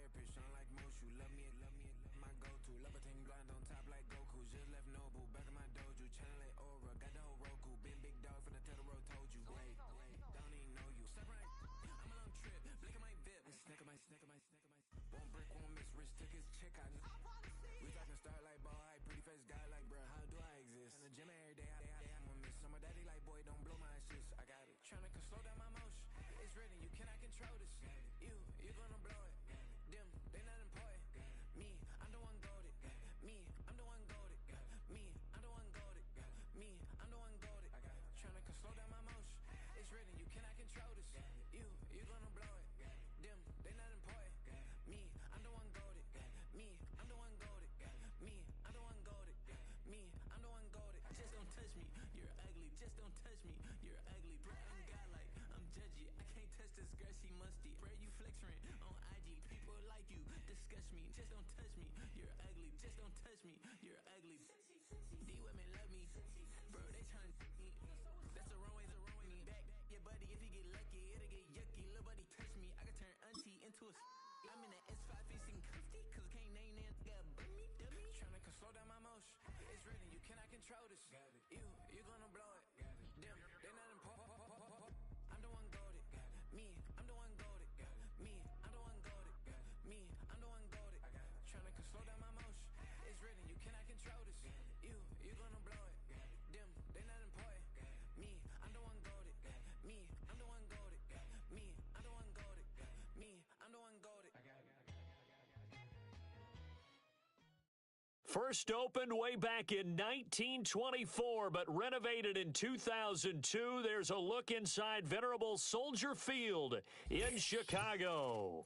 therapist, shine like Mushu. Love me, my go-to. Love a thing blind on top like Goku. Just left Nobu, back in my dojo. Channel like Aura, got the whole Roku. Big dog from the Tether Road told you. Wait, don't even know you. Step right, I'm a long trip. Blick at my VIP. Snicker my. One brick, one miss. Rich took his chick out. We talking start like ball high, pretty face guy like, bruh, how do I exist? In the gym every day, I'm gonna miss. Some of daddy like, boy, don't blow my shit. I got it. Tryna slow down my motion. It's written, you cannot control this. You gonna blow it. Them, they not important. Me, I'm the one goated. Me, I'm the one goated. Me, I'm the one goated. Me, I'm the one goated. Tryna slow down my motion. It's written, you cannot control this. You gonna blow it. Them, they not important. Me, I'm the one goated. Me, I'm the one goated. Me, I'm the one goated. Me, I'm the one goated. Just don't touch me, you're ugly. Just don't touch me, you're ugly. Bro, I'm godlike, I'm judgy. I can't touch this girl, she musty. Bro, you flexing on IG. People like you disgust me. Just don't touch me, you're ugly. Just don't touch me, you're ugly. These women love me, bro. They tryna me. That's the wrong way me back. Yeah, buddy, if you get lucky, it'll get yucky. Little buddy touch me, I can turn auntie into a. I'm in that S5 facing cuffy, cause I can't name that. Got dummy. Tryna slow down my motion. It's written, you cannot control this. You gonna blow it. Them, they not important. I'm the one goated. Me, I'm the one goated. Me, I'm the one goated. Me, I'm the one goated. Tryna slow down my motion. It's written, you cannot control this. You gonna blow it. Them, they not important. Me, I'm the one goated. Me, I'm the one goated. Me, I'm the one goated. Me, I'm the one goated. First opened way back in 1924, but renovated in 2002. There's a look inside venerable Soldier Field in Chicago.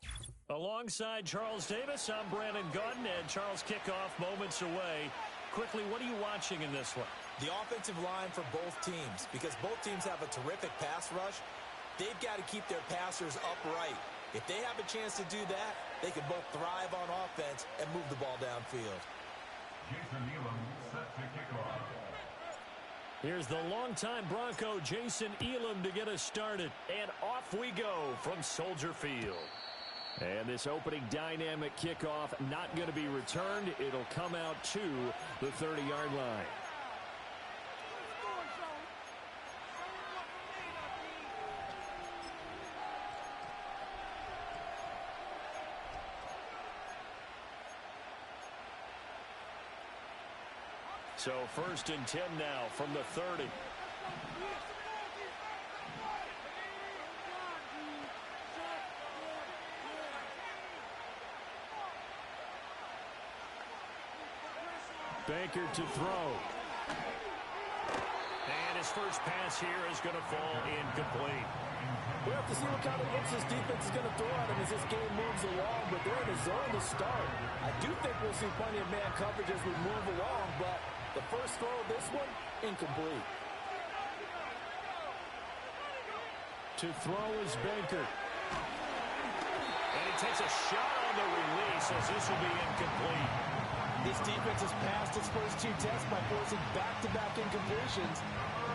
Alongside Charles Davis, I'm Brandon Gunn, and Charles kickoff moments away. Quickly, what are you watching in this one? The offensive line for both teams, because both teams have a terrific pass rush. They've got to keep their passers upright. If they have a chance to do that, they can both thrive on offense and move the ball downfield. Jason Elam set to kick off. Here's the longtime Bronco, Jason Elam, to get us started. And off we go from Soldier Field. And this opening dynamic kickoff not going to be returned. It'll come out to the 30-yard line. So 1st and 10 now from the 30. Baker to throw. And his first pass here is going to fall incomplete. We'll have to see what kind of looks this defense is going to throw at him as this game moves along, but they're in a zone to start. I do think we'll see plenty of man coverage as we move along, but the first throw of this one, incomplete. To throw is Baker. And he takes a shot on the release as this will be incomplete. This defense has passed its first two tests by forcing back-to-back incompletions.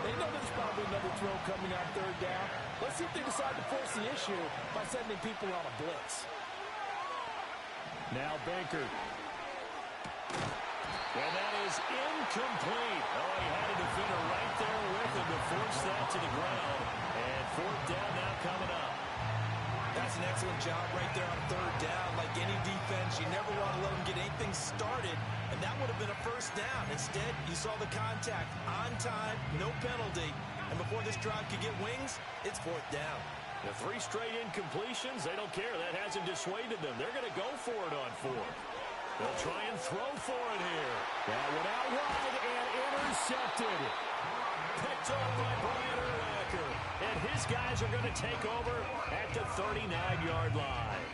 They know there's probably another throw coming on 3rd down. Let's see if they decide to force the issue by sending people on a blitz. Now Baker. And that is incomplete. Oh, he had a defender right there with him to force that to the ground. And 4th down now coming up. That's an excellent job right there on 3rd down. Like any defense, you never want to let them get anything started, and that would have been a 1st down. Instead, you saw the contact on time, no penalty, and before this drive could get wings, it's 4th down. The 3 straight incompletions, they don't care. That hasn't dissuaded them. They're going to go for it on 4th. They'll try and throw for it here. That one out wide and intercepted. Picked off by Brian Urlacher. And his guys are going to take over at the 39-yard line.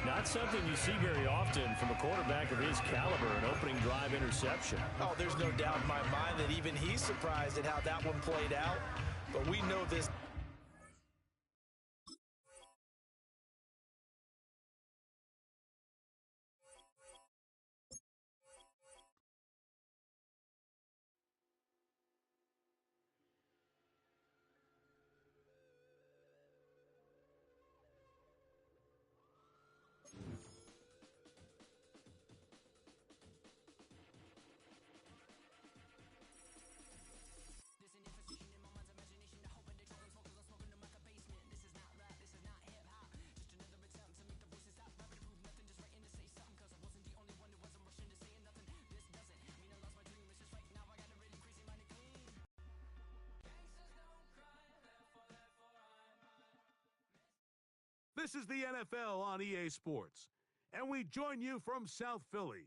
Not something you see very often from a quarterback of his caliber, an opening drive interception. Oh, there's no doubt in my mind that even he's surprised at how that one played out. But we know this. This is the NFL on EA Sports, and we join you from South Philly,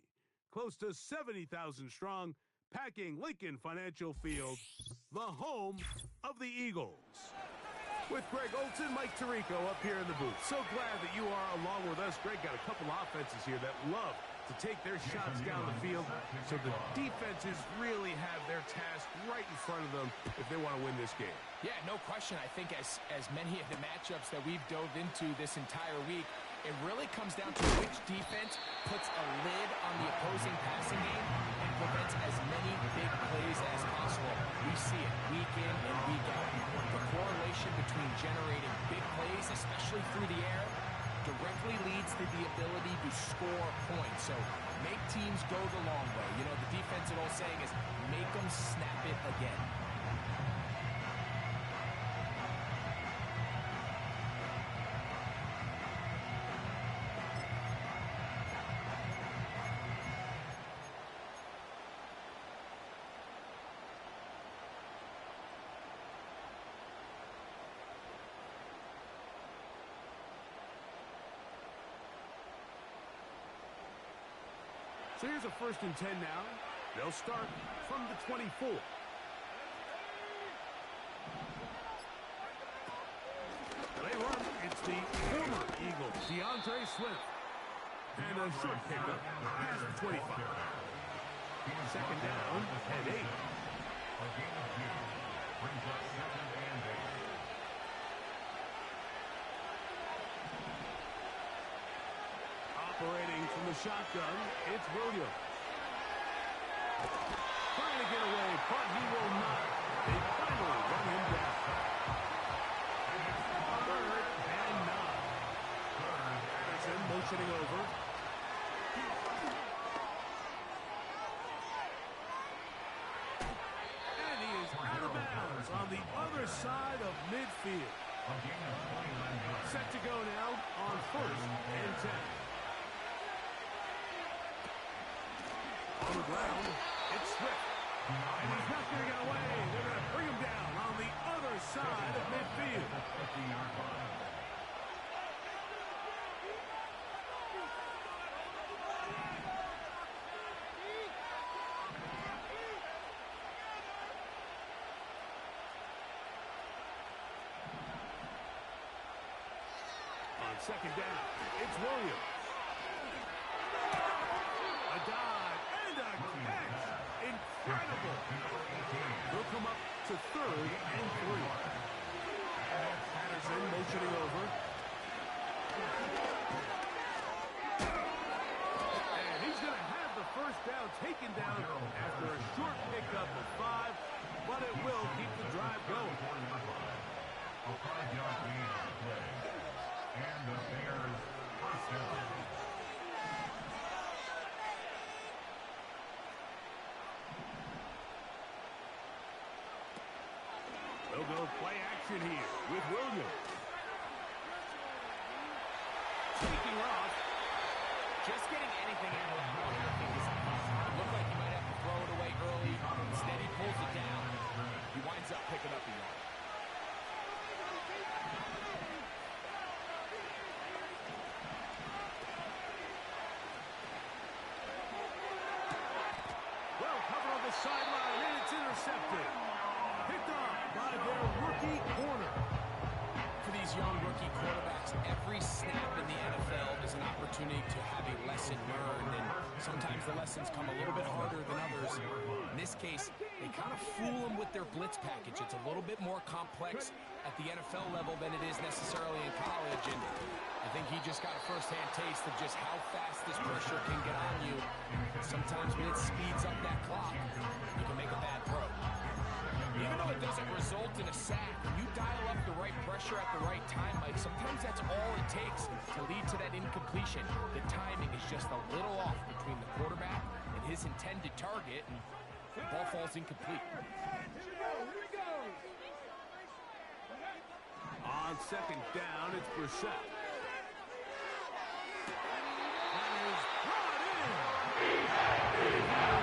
close to 70,000 strong, packing Lincoln Financial Field, the home of the Eagles. With Greg Olson, Mike Tirico up here in the booth. So glad that you are along with us. Greg got a couple offenses here that love to take their shots down the field, so the defenses really have their task right in front of them if they want to win this game. Yeah, no question. I think as many of the matchups that we've dove into this entire week, it really comes down to which defense puts a lid on the opposing passing game and prevents as many big plays as possible. We see it week in and week out. The correlation between generating big plays, especially through the air, directly leads to the ability to score points. So make teams go the long way. You know, the defensive old saying is make them snap it again. So here's a 1st and 10 now. They'll start from the 24. They run. It's the former Eagle, DeAndre Swift. And a short pickup past the 25. 2nd down and 8. Operating from the shotgun, it's Williams. Trying to get away, but he will not. They finally run him down. 3rd and 9. Patterson motioning over. And he is out of bounds on the other side of midfield. Set to go now on 1st and 10. On the ground, it's Swift. And he's not going to get away. They're going to bring him down on the other side of midfield. On 2nd down, it's Williams. A dive and a catch. Incredible. They'll come up to 3rd and 3. Patterson motioning over. And he's going to have the 1st down taken down after a short pickup of 5, but it will keep the drive going. A 5-yard gain on the play. And the Bears 1st down. They'll go play action here with Williams. Taking off. Just getting anything out of the ball, I think, is impossible. It looked like he might have to throw it away early. Instead, he pulls it down. He winds up picking up the yard. Well covered on the sideline, and it's intercepted. Picked up by their rookie corner. For these young rookie quarterbacks, every snap in the NFL is an opportunity to have a lesson learned, and sometimes the lessons come a little bit harder than others. In this case, they kind of fool them with their blitz package. It's a little bit more complex at the NFL level than it is necessarily in college, and I think he just got a first-hand taste of just how fast this pressure can get on you. Sometimes when it speeds up that clock, you can make a bad throw. Even though it doesn't result in a sack, when you dial up the right pressure at the right time, Mike, sometimes that's all it takes to lead to that incompletion. The timing is just a little off between the quarterback and his intended target, and the ball falls incomplete. On 2nd down, it's Brissett. And is brought in. Down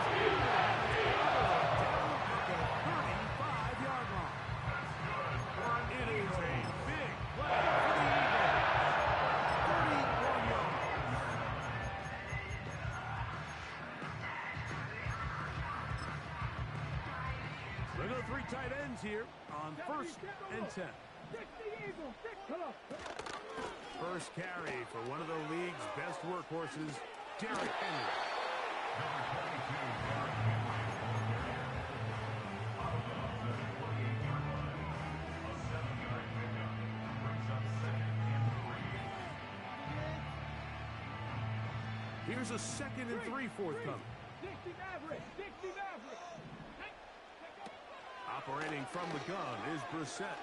at the 35-yard line. It is a big play for the Eagles. tight ends here on 1st and 10. First carry for one of the league's best workhorses, Derrick Henry. Number 22, Derrick Henry. Out of bounds at the 48-yard line. A 7-yard pickup brings up 2nd and 3. Here's a 2nd and 3 forthcoming. Operating from the gun is Brissett.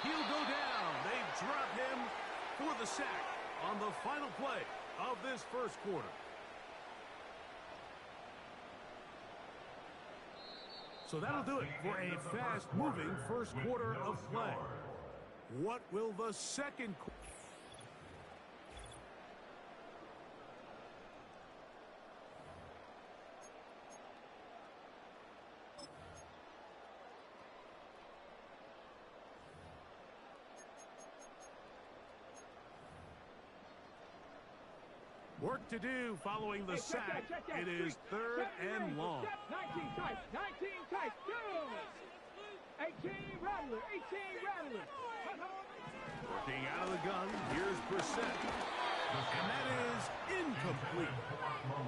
He'll go down. They drop him for the sack on the final play of this first quarter. So that'll do it for a fast-moving first quarter of play. What will the second quarter... Work to do following the sack. It is 3rd and long. 19 tight, 19 tight, go! 18 rattler, 18 rattler. Working out of the gun, here's Brissett. And that is incomplete.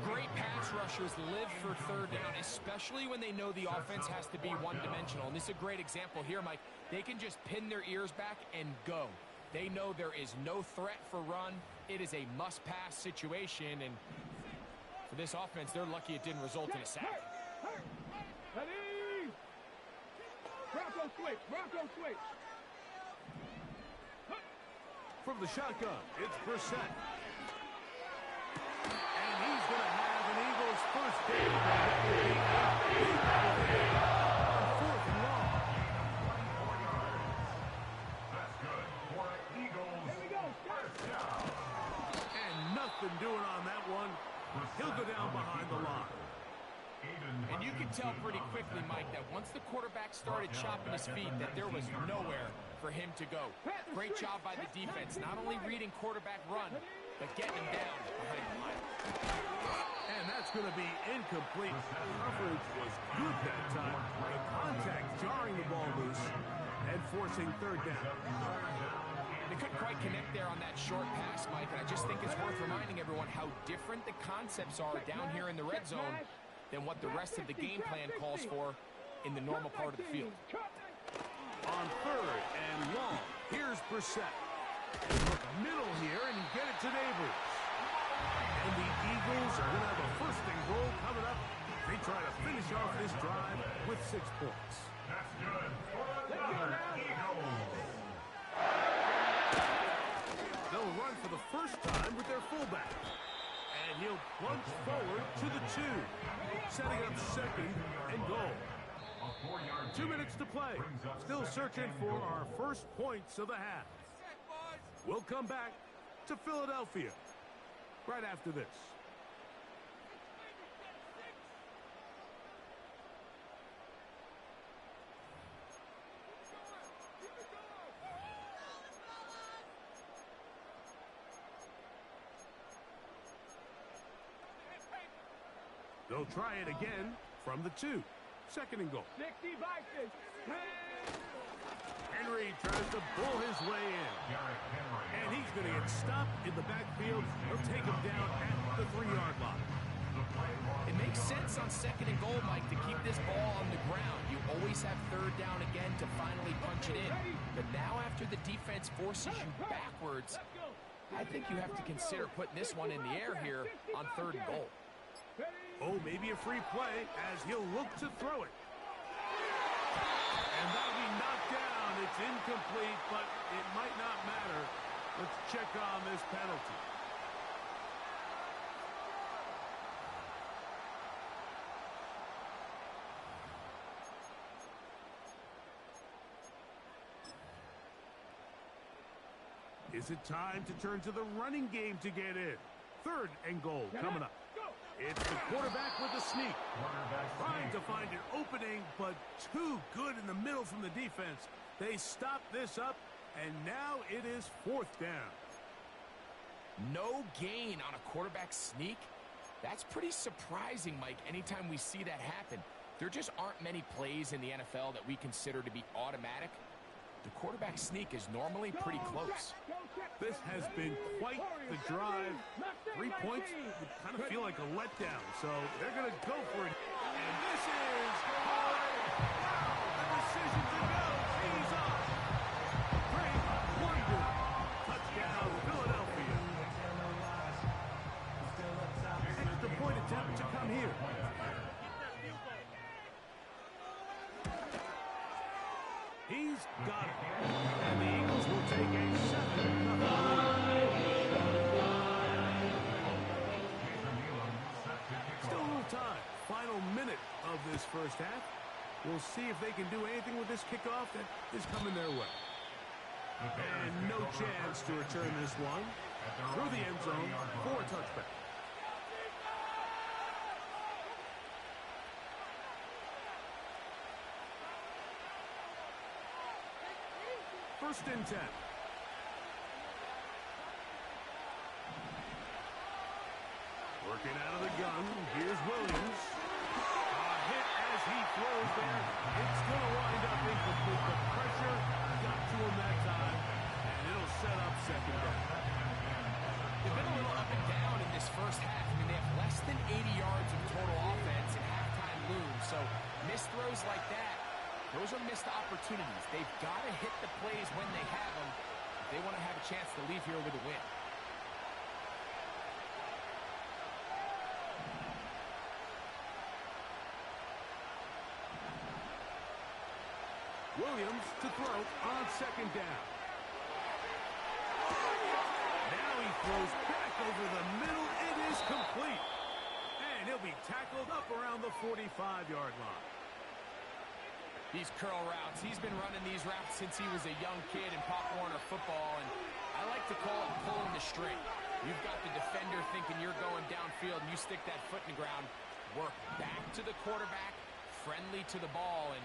Great pass rushers live for 3rd down, especially when they know the offense has to be one-dimensional. And this is a great example here, Mike. They can just pin their ears back and go. They know there is no threat for run. It is a must-pass situation, and for this offense, they're lucky it didn't result in a sack. Ready? Bronco switch, Bronco switch. From the shotgun, it's Brissett. And he's going to have an Eagles first down. On 4th and long. That's good for Eagles. First down. And nothing doing on that one. He'll go down behind the line. And you can tell pretty quickly, Mike, that once the quarterback started chopping his feet, that there was nowhere for him to go. Great job by the defense, not only reading quarterback run, but getting him down behind the line. And that's going to be incomplete. Coverage was good that time. The contact jarring the ball loose and forcing 3rd down. They couldn't quite connect there on that short pass, Mike, and I just think it's worth reminding everyone how different the concepts are down here in the red zone than what the rest of the game plan calls for in the normal part of the field. On 3rd and long, here's Brissett. Look middle here and get it to Neighbors. And the Eagles are going to have a 1st and goal coming up. They try to finish off this drive with 6 points. That's good for another Eagles. They'll run for the first time with their fullback. And he'll plunge forward to the 2, setting up 2nd and goal. 2 minutes to play. Still searching for our first points of the half. We'll come back to Philadelphia right after this. They'll try it again from the 2. 2nd and goal. 60 Vikings. Henry tries to bull his way in. And he's going to get stopped in the backfield. He'll take him down at the 3-yard line. It makes sense on 2nd and goal, Mike, to keep this ball on the ground. You always have 3rd down again to finally punch it in. But now after the defense forces you backwards, I think you have to consider putting this one in the air here on 3rd and goal. Oh, maybe a free play as he'll look to throw it. And that'll be knocked down. It's incomplete, but it might not matter. Let's check on this penalty. Is it time to turn to the running game to get in? 3rd and goal coming up. It's the quarterback with the sneak. Trying to find an opening, but too good in the middle from the defense. They stop this up, and now it is 4th down. No gain on a quarterback sneak. That's pretty surprising, Mike, anytime we see that happen. There just aren't many plays in the NFL that we consider to be automatic. The quarterback sneak is normally pretty close. This has been quite the drive. 3 points would kind of feel like a letdown, so they're going to go for it. And this is the decision to go. He's off. Great wonder. Touchdown, Philadelphia. Extra point attempt to come here. He's got it. And the Eagles will take a 7-0 lead. Still a little time. Final minute of this first half. We'll see if they can do anything with this kickoff that is coming their way. And no chance to return this one. Through the end zone for a touchback. First and 10. Working out of the gun. Here's Williams. A hit as he throws there. It's going to wind up incomplete. The pressure got to him that time, and it'll set up second down. They've been a little up and down in this first half. I mean, they have less than 80 yards of total offense and halftime looms. So missed throws like that, those are missed opportunities. They've got to hit the plays when they have them if they want to have a chance to leave here with a win. Williams to throw on second down. Now he throws back over the middle. It is complete. And he'll be tackled up around the 45-yard line. These curl routes, he's been running these routes since he was a young kid in Pop Warner football, and I like to call it pulling the string. You've got the defender thinking you're going downfield, and you stick that foot in the ground, work back to the quarterback, friendly to the ball, and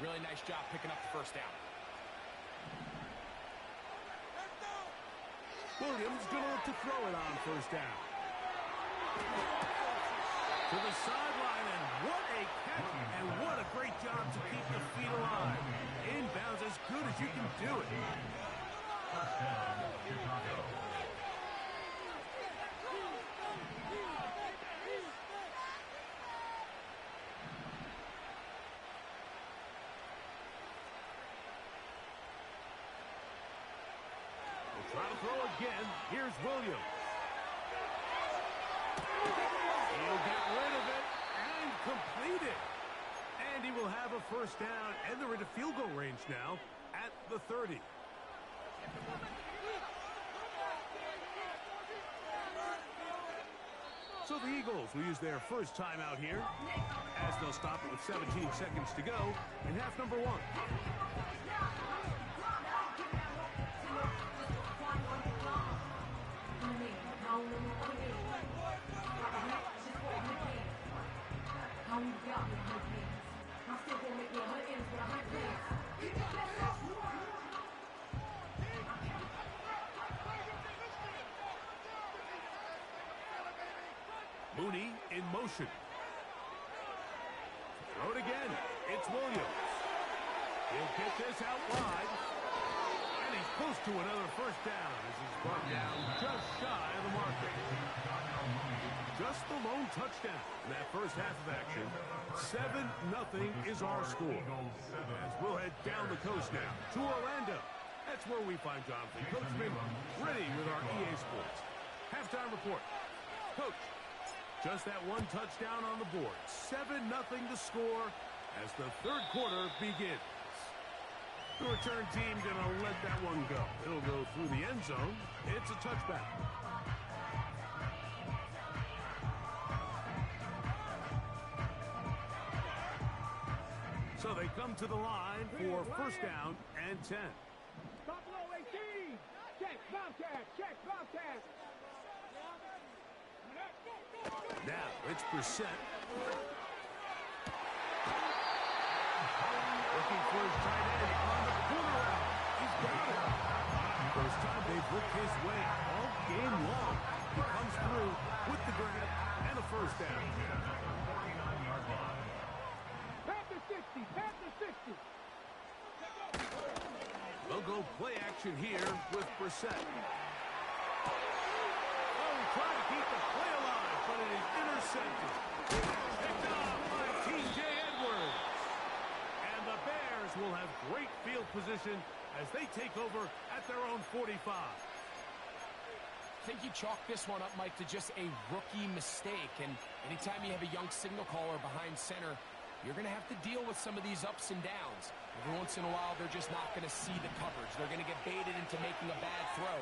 really nice job picking up the first down. Williams going to look to throw it on first down. To the sideline, and what a catch, and what a great job to keep the feet alive. Inbounds as good as you can do it. We'll try to throw again. Here's Williams. He'll get rid of it and complete it. And he will have a first down, and they're into field goal range now at the 30. So the Eagles will use their first timeout here as they'll stop it with 17 seconds to go in half number one. Mooney in motion. Throw it again. It's Williams. He'll get this out wide. And he's close to another first down as he's brought down just shy of the marker. Just the lone touchdown in that first half of action. 7-0 is our score. As we'll head down the coast now to Orlando. That's where we find Jonathan Coachman ready with our EA Sports halftime report. Coach, just that one touchdown on the board. 7-0 to score as the third quarter begins. The return team going to let that one go. It'll go through the end zone. It's a touchback. So they come to the line for first down and 10. Buffalo 18. Check, Bobcat. Check, Bobcat. Now it's Brissett. Looking for his tight end on the corner route. He's got it. First time they've worked his way all game long. He comes through with the grab and a first down. 49-yard line. Panther 60, Panther 60. They'll go play action here with Brissett. Oh, trying to keep the play alive, but it is intercepted. Picked off by T.J. Edwards. And the Bears will have great field position as they take over at their own 45. I think you chalk this one up, Mike, to just a rookie mistake. And anytime you have a young signal caller behind center, you're going to have to deal with some of these ups and downs. Every once in a while, they're just not going to see the coverage. They're going to get baited into making a bad throw.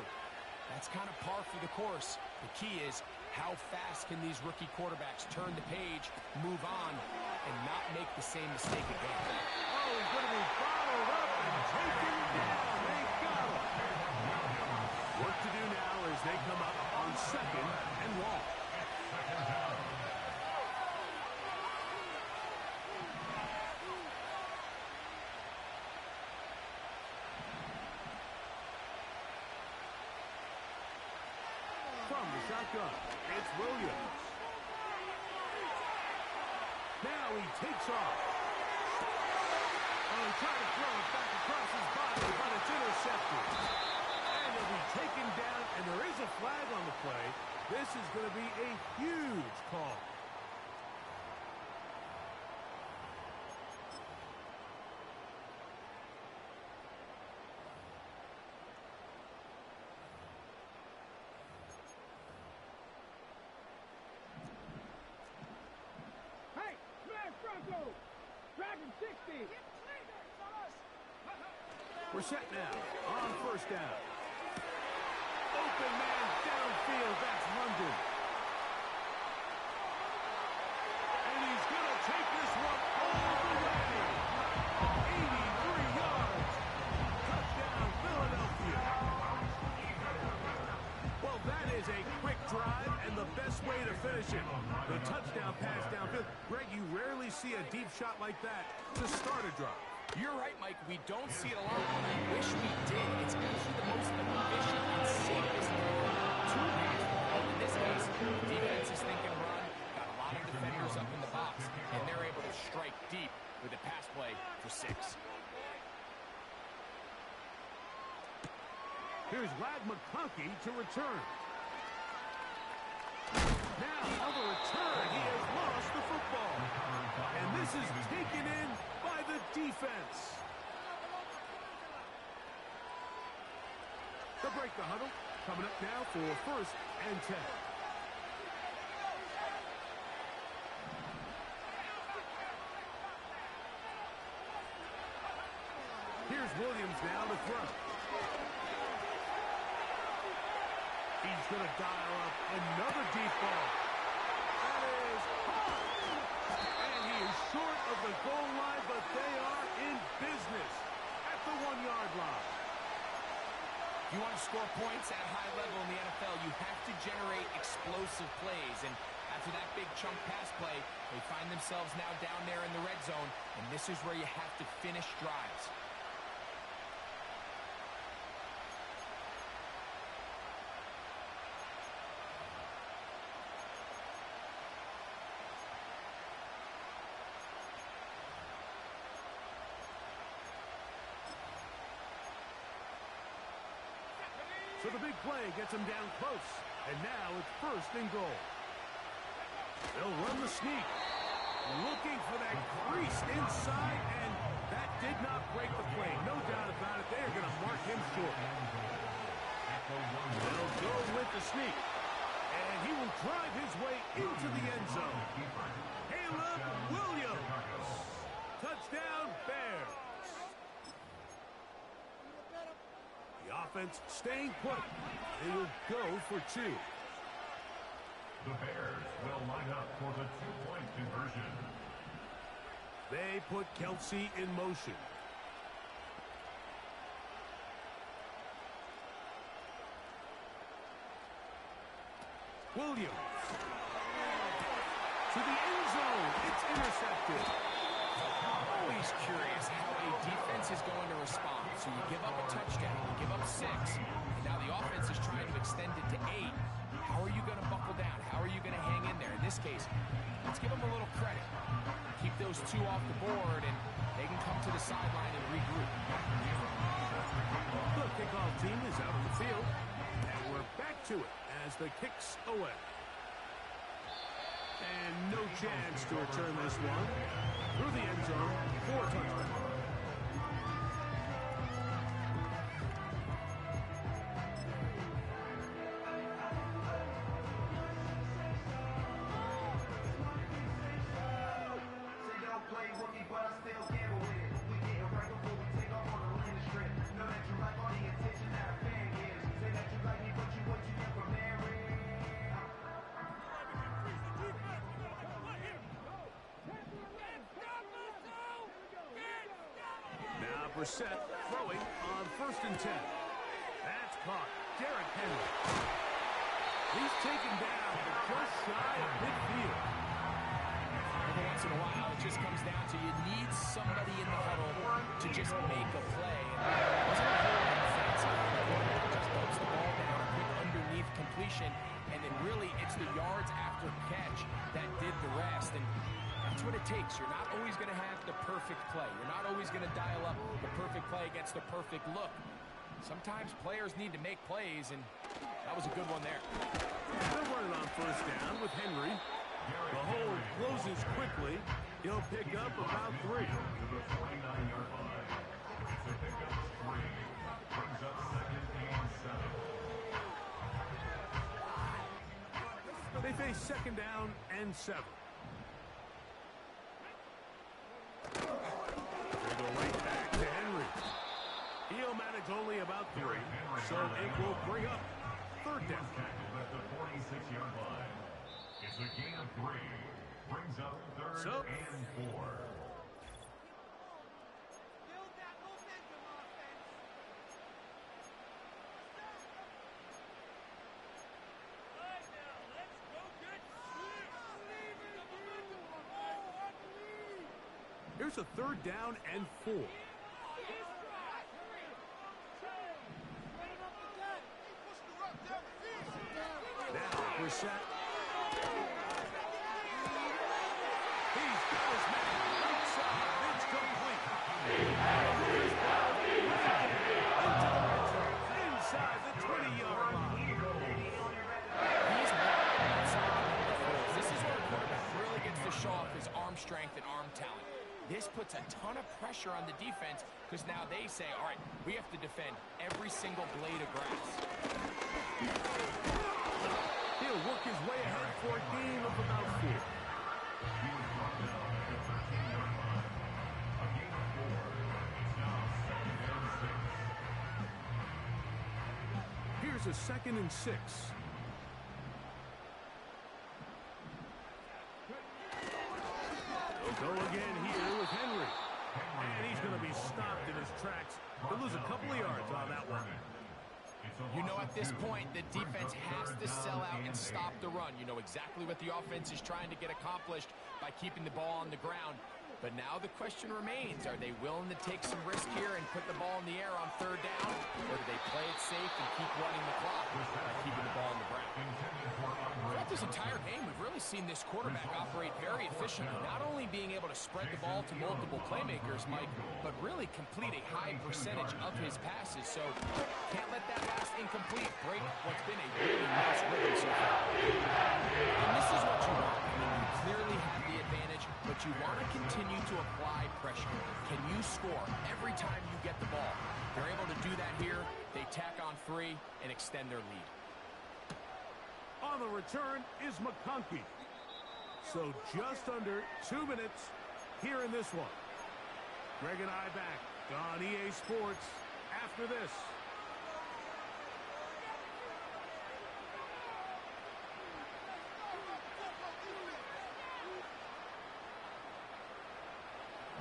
That's kind of par for the course. The key is how fast can these rookie quarterbacks turn the page, move on, and not make the same mistake again. Oh, he's going to be followed up and taken down. They got him. Work to do now as they come up on second and long. From the shotgun, it's Williams. Now he takes off. Oh, trying to throw it back across his body, but it's intercepted. And he'll be taken down, and there is a flag on the play. This is going to be a huge call. Hey, smash Bronco. Dragon 60. We're set now on first down. Open man downfield, that's London. And he's going to take this one all the way. 83 yards. Touchdown, Philadelphia. Well, that is a quick drive and the best way to finish it. The touchdown pass downfield. Greg, you rarely see a deep shot like that to start a drive. You're right, Mike. We don't see it a lot, but I wish we did. It's actually the most efficient and safest two pass ball. In this case, the defense is thinking run, got a lot of defenders up in the box, and they're able to strike deep with a pass play for 6. Here's Ladd McConkey to return. Now, on the return, he has lost the football. And this is taken in by the defense. They'll break the huddle. Coming up now for first and 10. Here's Williams now to throw. He's going to dial up another deep ball. That is hot. And he is short of the goal line, but they are in business at the 1-yard line. If you want to score points at a high level in the NFL, you have to generate explosive plays. And after that big chunk pass play, they find themselves now down there in the red zone, and this is where you have to finish drives. So the big play gets him down close. And now it's first and goal. They'll run the sneak. Looking for that crease inside, and that did not break the play. No doubt about it. They are going to mark him short. They'll go with the sneak. And he will drive his way into the end zone. Caleb Williams. Touchdown, Bears. The offense staying put. They will go for 2. The Bears will line up for the two-point conversion. They put Kelsey in motion. Williams. To the end zone. It's intercepted. Oh, he always curious how a defense is going to respond. So you give up a touchdown, you give up 6, and now the offense is trying to extend it to 8. How are you going to buckle down? How are you going to hang in there? In this case, let's give them a little credit. Keep those 2 off the board, and they can come to the sideline and regroup. The kickoff team is out of the field, and we're back to it as the kick's away. And no chance to return this one through the end zone for a touchdown. Brissett throwing on 1st and 10. That's caught. Derrick Henry. He's taken down just shy of midfield. Every once in a while, it just comes down to you need somebody in the huddle to just make a play. It wasn't a whole lot fancy. The quarterback just dumps the ball down, a quick underneath completion, and then really it's the yards after catch that did the rest. And that's what it takes. You're not always going to have the perfect play. You're not always going to dial up the perfect play against the perfect look. Sometimes players need to make plays, and that was a good one there. They're running on 1st down with Henry. The hole closes quickly. He'll pick up about 3. To the 49-yard line. It's a pickup of 3. Brings up 2nd and 7. They face 2nd down and 7. They go right back to Henry. He'll manage only about 3, so it will bring up 3rd down. Tackled at the 46-yard line. It's a gain of 3. Brings up 3rd and 4. Here's a 3rd down and 4. Now Brissett. He's got his man outside. It's complete. Inside the 20-yard line. He's wide outside the number 4. This is where a quarterback really gets to show off his arm strength and arm talent. This puts a ton of pressure on the defense because now they say, all right, we have to defend every single blade of grass. He'll work his way ahead for a gain of about 4. He was brought down at the 13-yard line. A gain of 4. It's now 2nd and 6. Here's a 2nd and 6. They'll go again here with Henry. And he's going to be stopped in his tracks. He'll lose a couple of yards on that one. You know, at this point, the defense has to sell out and stop the run. You know exactly what the offense is trying to get accomplished by keeping the ball on the ground. But now the question remains, are they willing to take some risk here and put the ball in the air on 3rd down? Or do they play it safe and keep running the clock by keeping the ball on the ground? Throughout this entire game, we've really seen this quarterback operate very efficiently, not only being able to spread the ball to multiple playmakers, Mike, but really complete a high percentage of his passes. So can't let that pass incomplete break what's been a really nice rhythm so far. And this is what you want. I mean, you clearly have the advantage, but you want to continue to apply pressure. Can you score every time you get the ball? They're able to do that here. They tack on 3 and extend their lead. On the return is McConkey. So just under 2 minutes here in this one. Greg and I back on EA Sports after this.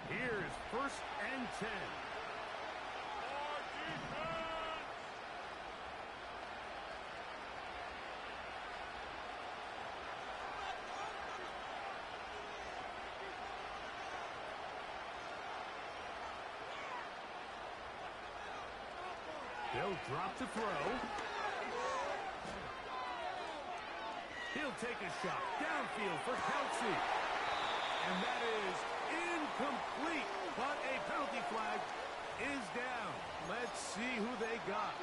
Here's 1st and 10. They'll drop to throw. He'll take a shot downfield for Kelsey. And that is incomplete, but a penalty flag is down. Let's see who they got.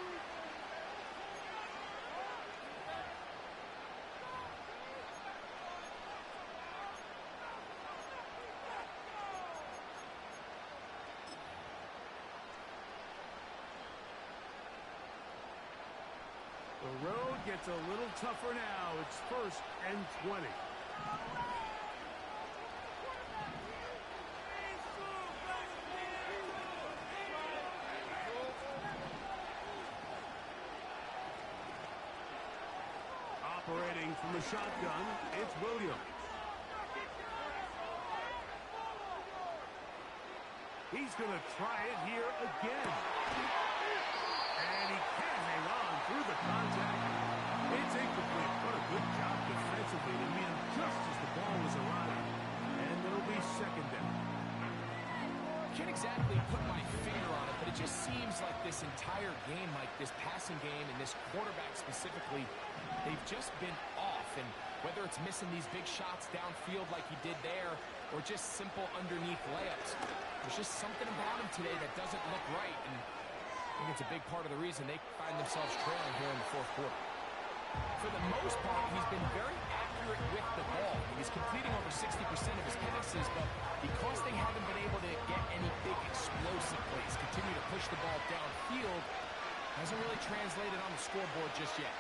The road gets a little tougher now. It's 1st and 20. Operating from the shotgun, it's Williams. He's going to try it here again. And he can't hang on through the contact. It's incomplete. What a good job defensively to meet him just as the ball was arriving. And it'll be 2nd down. Can't exactly put my finger on it, but it just seems like this entire game, like this passing game and this quarterback specifically, they've just been off. And whether it's missing these big shots downfield like he did there or just simple underneath layups, there's just something about him today that doesn't look right. And I think it's a big part of the reason they find themselves trailing here in the 4th quarter. For the most part, he's been very accurate with the ball. He's completing over 60% of his passes, but because they haven't been able to get any big explosive plays, continue to push the ball downfield, hasn't really translated on the scoreboard just yet.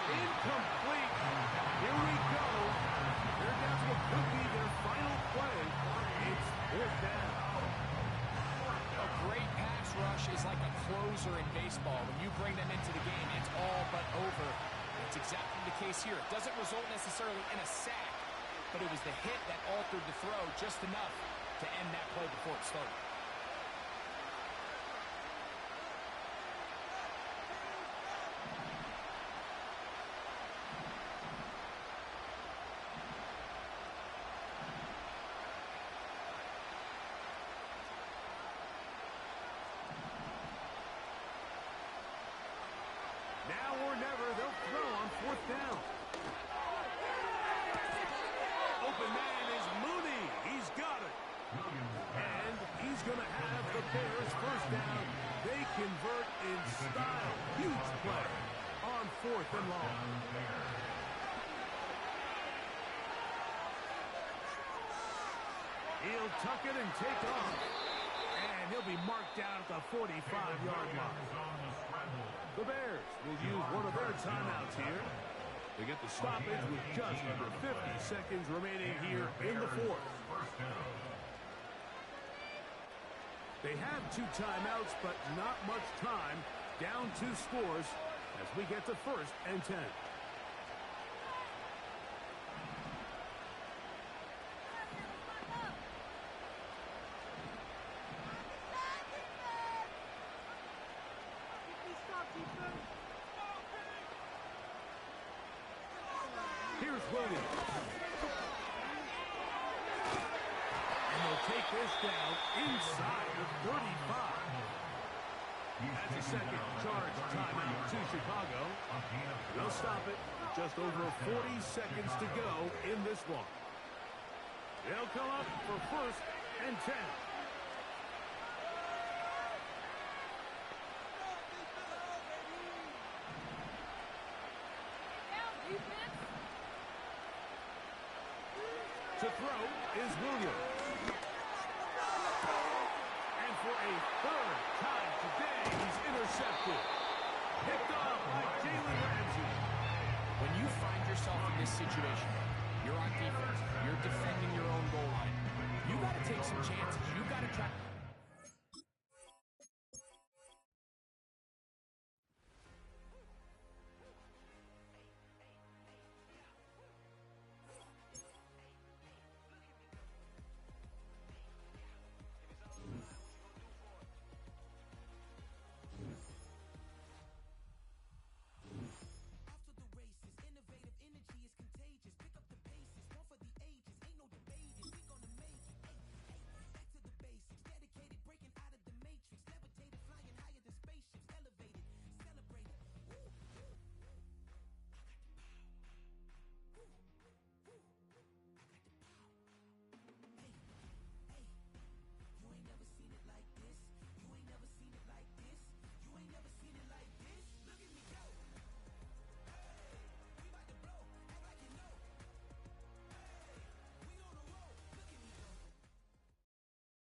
Incomplete. Here we go. They're down to what could be their final play. It's 4th down. A great pass rush is like a closer in baseball. When you bring them into the game, it's all but over. That's exactly the case here. It doesn't result necessarily in a sack, but it was the hit that altered the throw just enough to end that play before it started. Now or never, they'll throw on 4th down. Open man is Mooney. He's got it. And he's going to have the Bears 1st down. They convert in style. Huge play on 4th and long. He'll tuck it and take off. And he'll be marked down at the 45-yard line. The Bears will use one of their timeouts here to get the stoppage with just under 50 seconds remaining here in the 4th. They have 2 timeouts, but not much time. Down 2 scores as we get to 1st and 10. Here's Williams. And they'll take this down inside the 35. That's a second charge timeout to Chicago. They'll stop it with just over 40 seconds to go in this one. They'll come up for 1st and 10. To throw is Williams. And for a 3rd time today, he's intercepted. Picked off by Jalen Ramsey. When you find yourself in this situation, you're on defense, you're defending your own goal line, you got to take some chances. You got to try.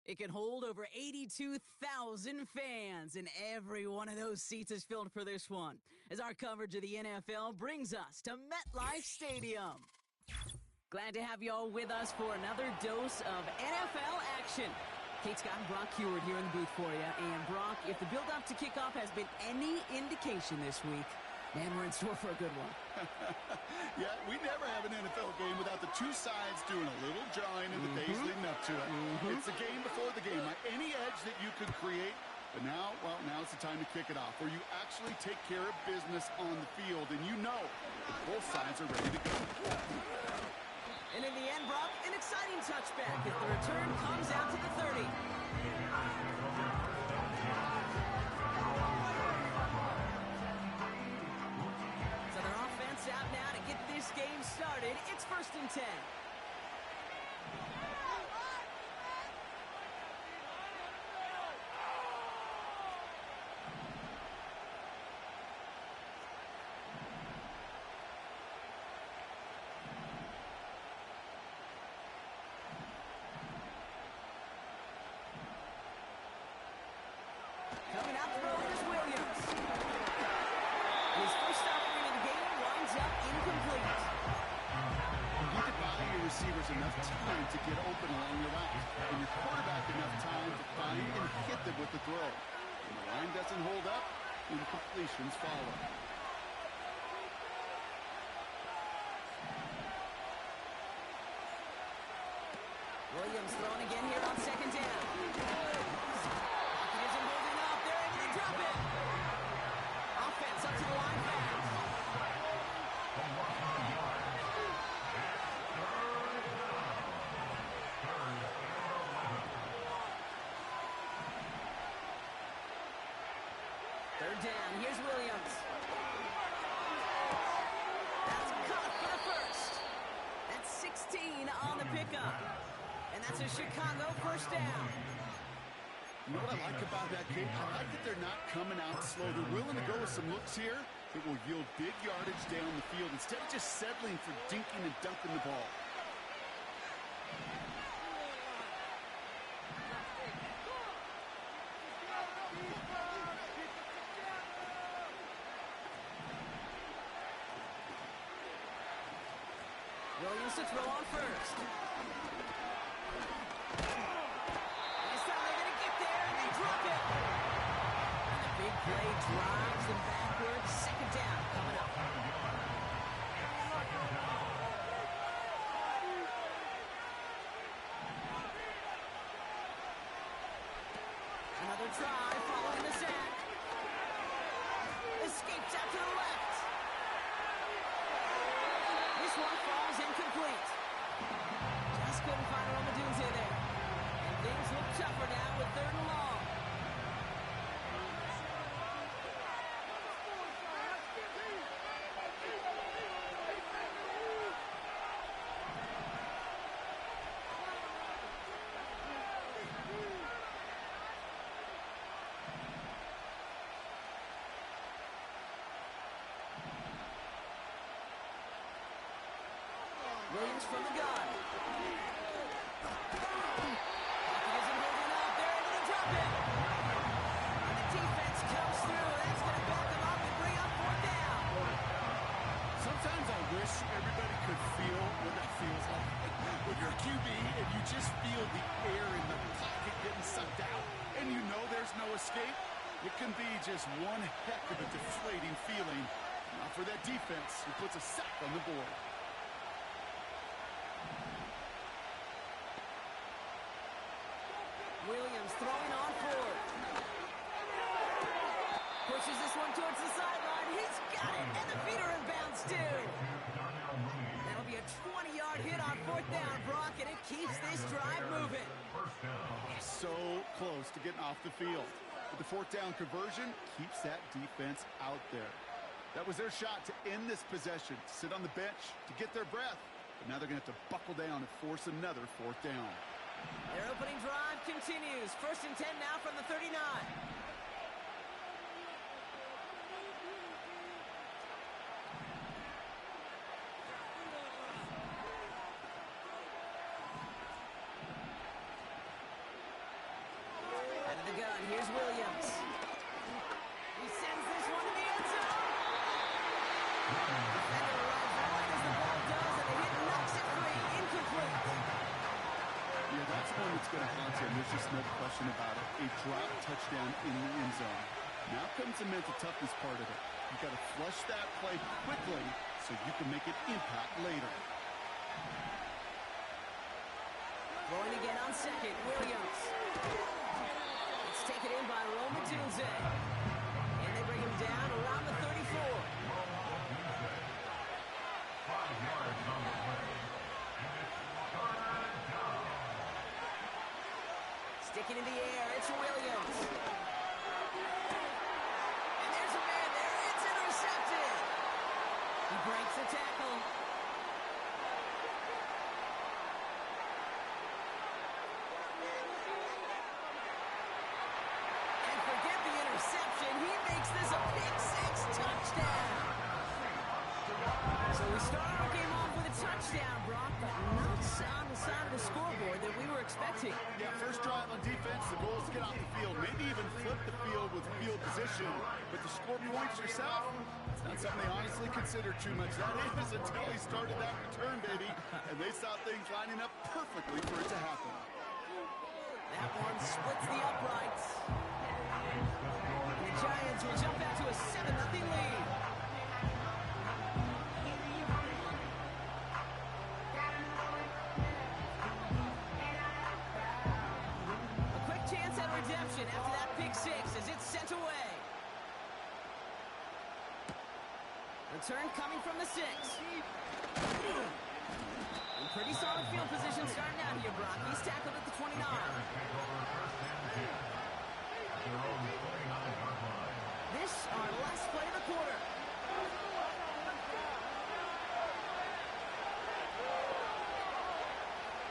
It can hold over 82,000 fans, and every one of those seats is filled for this one, as our coverage of the NFL brings us to MetLife Stadium. Glad to have you all with us for another dose of NFL action. Kate Scott and Brock Heward here in the booth for you. And Brock, if the build-up to kickoff has been any indication this week, man, we're in store for a good one. Yeah, we never have an NFL game without the two sides doing a little drawing in the days leading up to it. It's the game before the game, like any edge that you could create. But now, well, now it's the time to kick it off, where you actually take care of business on the field, and you know that both sides are ready to go. And in the end, Brock, an exciting touchback as the return comes out to the 30. So their offense out now to get this game started. It's 1st and 10. Coming out throwing is Williams. His first offering of the game winds up incomplete. You can buy your receivers enough time to get open along the route, and your quarterback enough time to find and hit them with the throw. When the line doesn't hold up, incompletions follow. Williams throwing again here on 2nd down. Pocket isn't holding up. They're able to drop it. Offense up to the line fast. Third down. Here's Williams. That's caught for the first. That's 16 on the pickup. And that's a Chicago first down. You know what I like about that game? I like that they're not coming out slow. They're willing to go with some looks here that will yield big yardage down the field instead of just settling for dinking and dunking the ball. Williams to throw on first. This time they're going to get there, and they drop it. And the big play drives them backwards. 2nd down coming up. Another try following the sack. Escapes out to the left. This one falls incomplete. Just couldn't find her on the dunes there. And things look tougher now with 3rd and long. Williams from the gun. Pocket isn't holding up. They're able to drop it. And the defense comes through. That's going to back them up and bring up 4th down. Sometimes I wish everybody could feel what that feels like. When you're a QB and you just feel the air in the pocket getting sucked out and you know there's no escape, it can be just one heck of a deflating feeling. Now for that defense, who puts a sack on the board. Williams throwing on 4th. Pushes this one towards the sideline. He's got it, and the feet are in bounds too. That'll be a 20-yard hit on 4th down, Brock, and it keeps this drive moving. So close to getting off the field. But the 4th down conversion keeps that defense out there. That was their shot to end this possession, to sit on the bench, to get their breath. But now they're going to have to buckle down and force another 4th down. Their opening drive continues. 1st and 10 now from the 39. Here's Williams. He sends this one to the end zone. Defender arrives right as the ball does, and the hit knocks it free. Incomplete. Yeah, that's one that's going to haunt him. There's just no question about it. A drop touchdown in the end zone. Now comes the mental toughness part of it. You've got to flush that play quickly so you can make an impact later. Throwing again on second, Williams. It's taken in by Roma Tunze. And they bring him down around the 34. 5 yards on the play. And it's third down. Sticking in the air, it's Williams. And there's a man there, it's intercepted. He breaks the tackle. And forget the interception, he makes this a pick-six touchdown. So we start our game off with a touchdown, Brock, but not on the side of the scoreboard that we were expecting. Yeah, first drive on defense, the goal is to get off the field. Maybe even flip the field with field position. But to score points yourself, it's not something they honestly consider too much. That is until he started that return, baby. And they saw things lining up perfectly for it to happen. That one splits the uprights. And the Giants will jump out to a 7-0 lead. A quick chance at redemption after that pick six as it's sent away. Return coming from the 6. And pretty solid field position starting out here, Brock. He's tackled at the 29. This our last play of the quarter.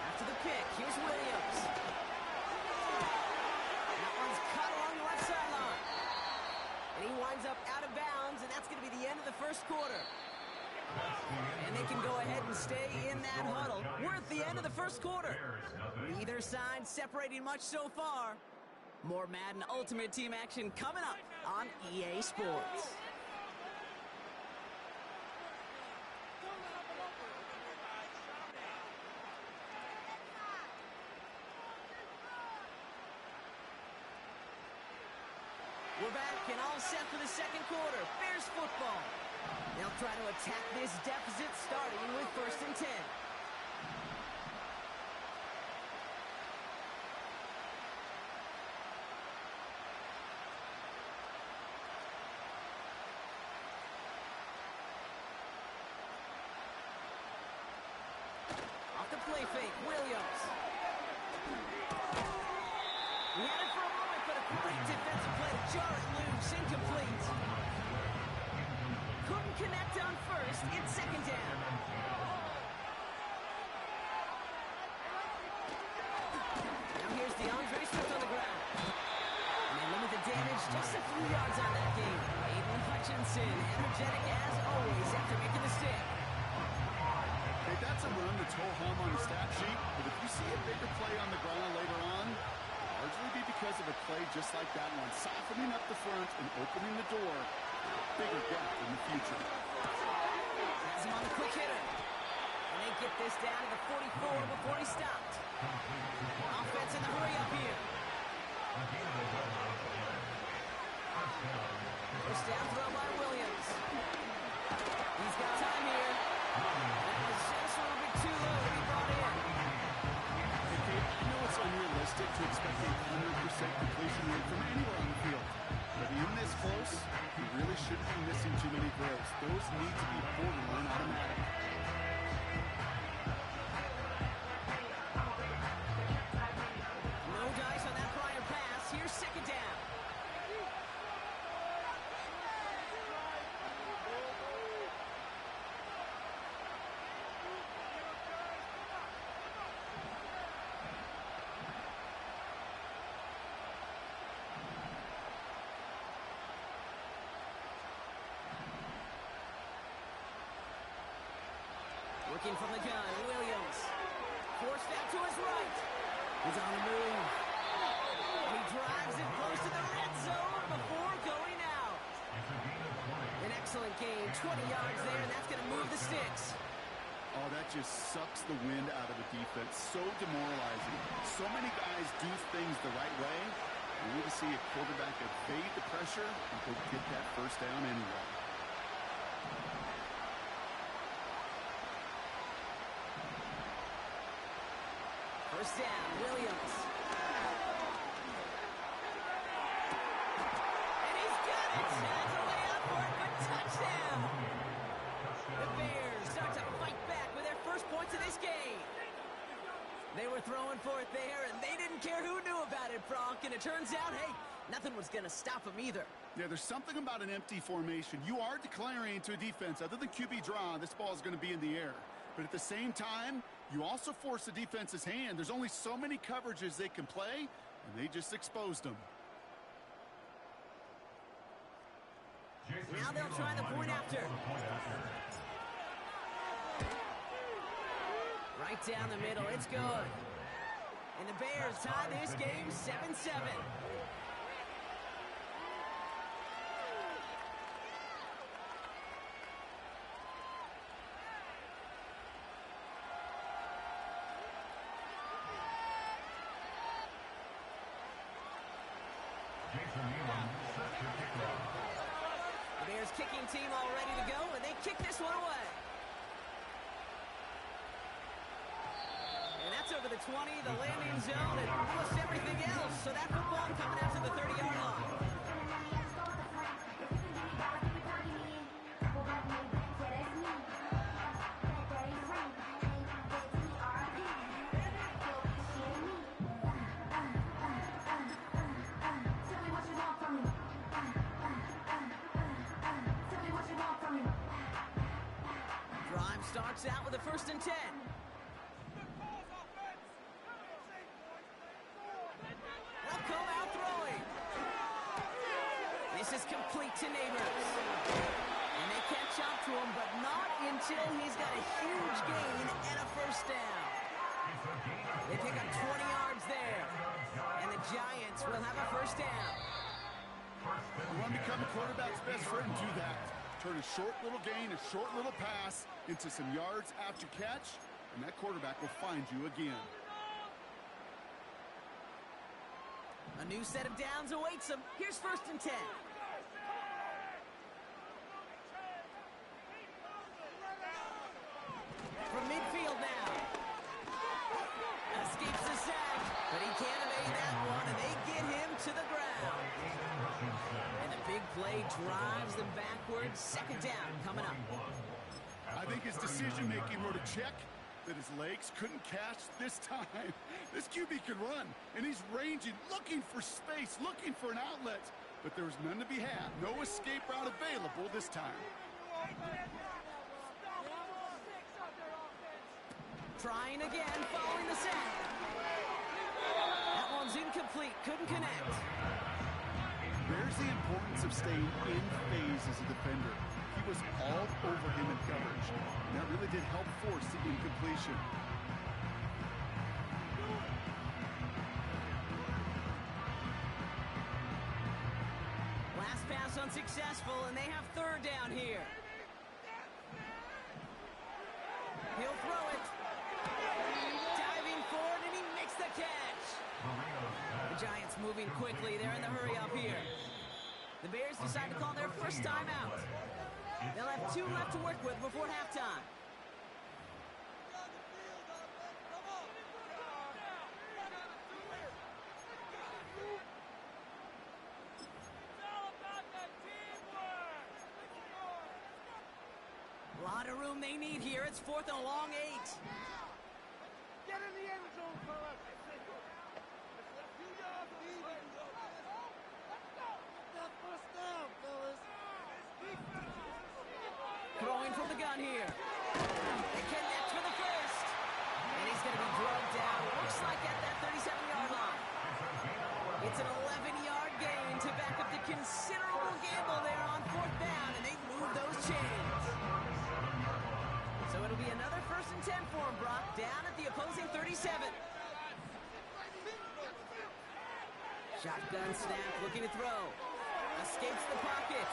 After the pick, here's Williams. That one's cut along the left sideline. And he winds up out of bounds, and that's going to be the end of the first quarter. And they can go ahead and stay in that huddle. We're at the end of the first quarter. Neither side separating much so far. More Madden Ultimate Team action coming up on EA Sports. We're back and all set for the second quarter. Bears football. They'll try to attack this deficit starting with 1st and 10. Off the play fake, Williams. We had it for a moment, but a great defensive play to jar it loose, incomplete. Couldn't connect on first, it's 2nd down. Now here's DeAndre Swift on the ground. And they limit the damage just a few yards on that game. Aiden Hutchinson, energetic as always after making the stick. Hey, that's a run that's ho-hum on the stat sheet, but if you see a bigger play on the ground later on, it'll largely be because of a play just like that one, softening up the front and opening the door. Bigger gap in the future. Has him on the quick hitter. And they get this down to the 44 before he stopped. Offense in the hurry up here. First down throw by Williams. He's got time here. That was just a little bit too low to be brought in. Okay, I know it's unrealistic to expect a 100% completion rate from anywhere on the field. But in this close, you really shouldn't be missing too many throws. Those need to be borderline automatic. No dice on that prior pass. Here's 2nd down. Looking from the gun, Williams. Forced out to his right. He's on the move. And he drives it close to the 20 yards there, and that's going to move the sticks. Oh, that just sucks the wind out of the defense. So demoralizing. So many guys do things the right way. We need to see a quarterback evade the pressure and go get that first down anyway. First down, Williams. And he's got it. That's a way out for it for touchdown. The Bears start to fight back with their first points of this game. They were throwing for it there, and they didn't care who knew about it, Bronk. And it turns out, hey, nothing was going to stop them either. Yeah, there's something about an empty formation. You are declaring to a defense, other than QB draw, this ball is going to be in the air. But at the same time, you also force the defense's hand. There's only so many coverages they can play, and they just exposed them. Now they'll try the point after. Right down the middle, it's good. And the Bears tie this game 7-7. The Bears kicking team all ready to go, and they kick this one away. And that's over the 20, the landing zone, and almost everything else. So that football coming out to the 30-yard line. Drive starts out with a 1st and 10. They'll come out throwing. This is complete to Neighbors. And they catch up to him, but not until he's got a huge gain and a 1st down. They pick up 20 yards there. And the Giants will have a 1st down. You want to become a quarterback's best friend, do that. Turn a short little gain, a short little pass into some yards after catch, and that quarterback will find you again. A new set of downs awaits them. Here's 1st and 10. From midfield now. Escapes the sack, but he can't evade that one, and they get him to the ground. And the big play drives them backwards. 2nd down coming up. I think his decision-making wrote a check that his legs couldn't catch this time. This QB can run, and he's ranging, looking for space, looking for an outlet. But there was none to be had. No escape route available this time. Trying again, following the sack. That one's incomplete, couldn't connect. There's the importance of staying in phase as a defender. He was all over him in coverage, and that really did help force the incompletion. Last pass unsuccessful, and they have 3rd down here. He'll throw it. Diving forward, and he makes the catch. The Giants moving quickly. They're in the hurry up here. The Bears decide to call their first timeout. They'll have 2 left to work with before halftime. A lot of room they need here. It's 4th and a long 8. Get in the end zone, fellas. Throwing from the gun here. They connect for the 1st. And he's going to be drugged down. Looks like at that 37-yard line. It's an 11-yard gain to back up the considerable gamble there on 4th down, and they move those chains. So it'll be another 1st and 10 for him, Brock, down at the opposing 37. Shotgun snap, looking to throw. Escapes the pocket.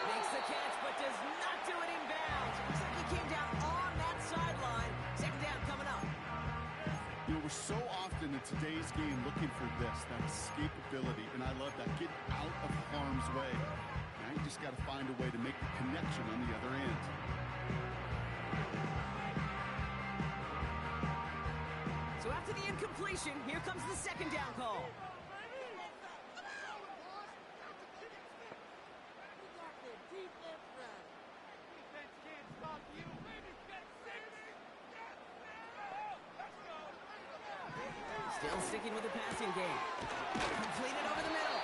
Makes the catch, but does not do it in bounds. Looks like he came down on that sideline. Second down coming up. You know, we're so often in today's game looking for this, that escapability, and I love that. Get out of harm's way. Now you just got to find a way to make the connection on the other end. So after the incompletion, here comes the second down call. Still sticking with the passing game. Completed over the middle.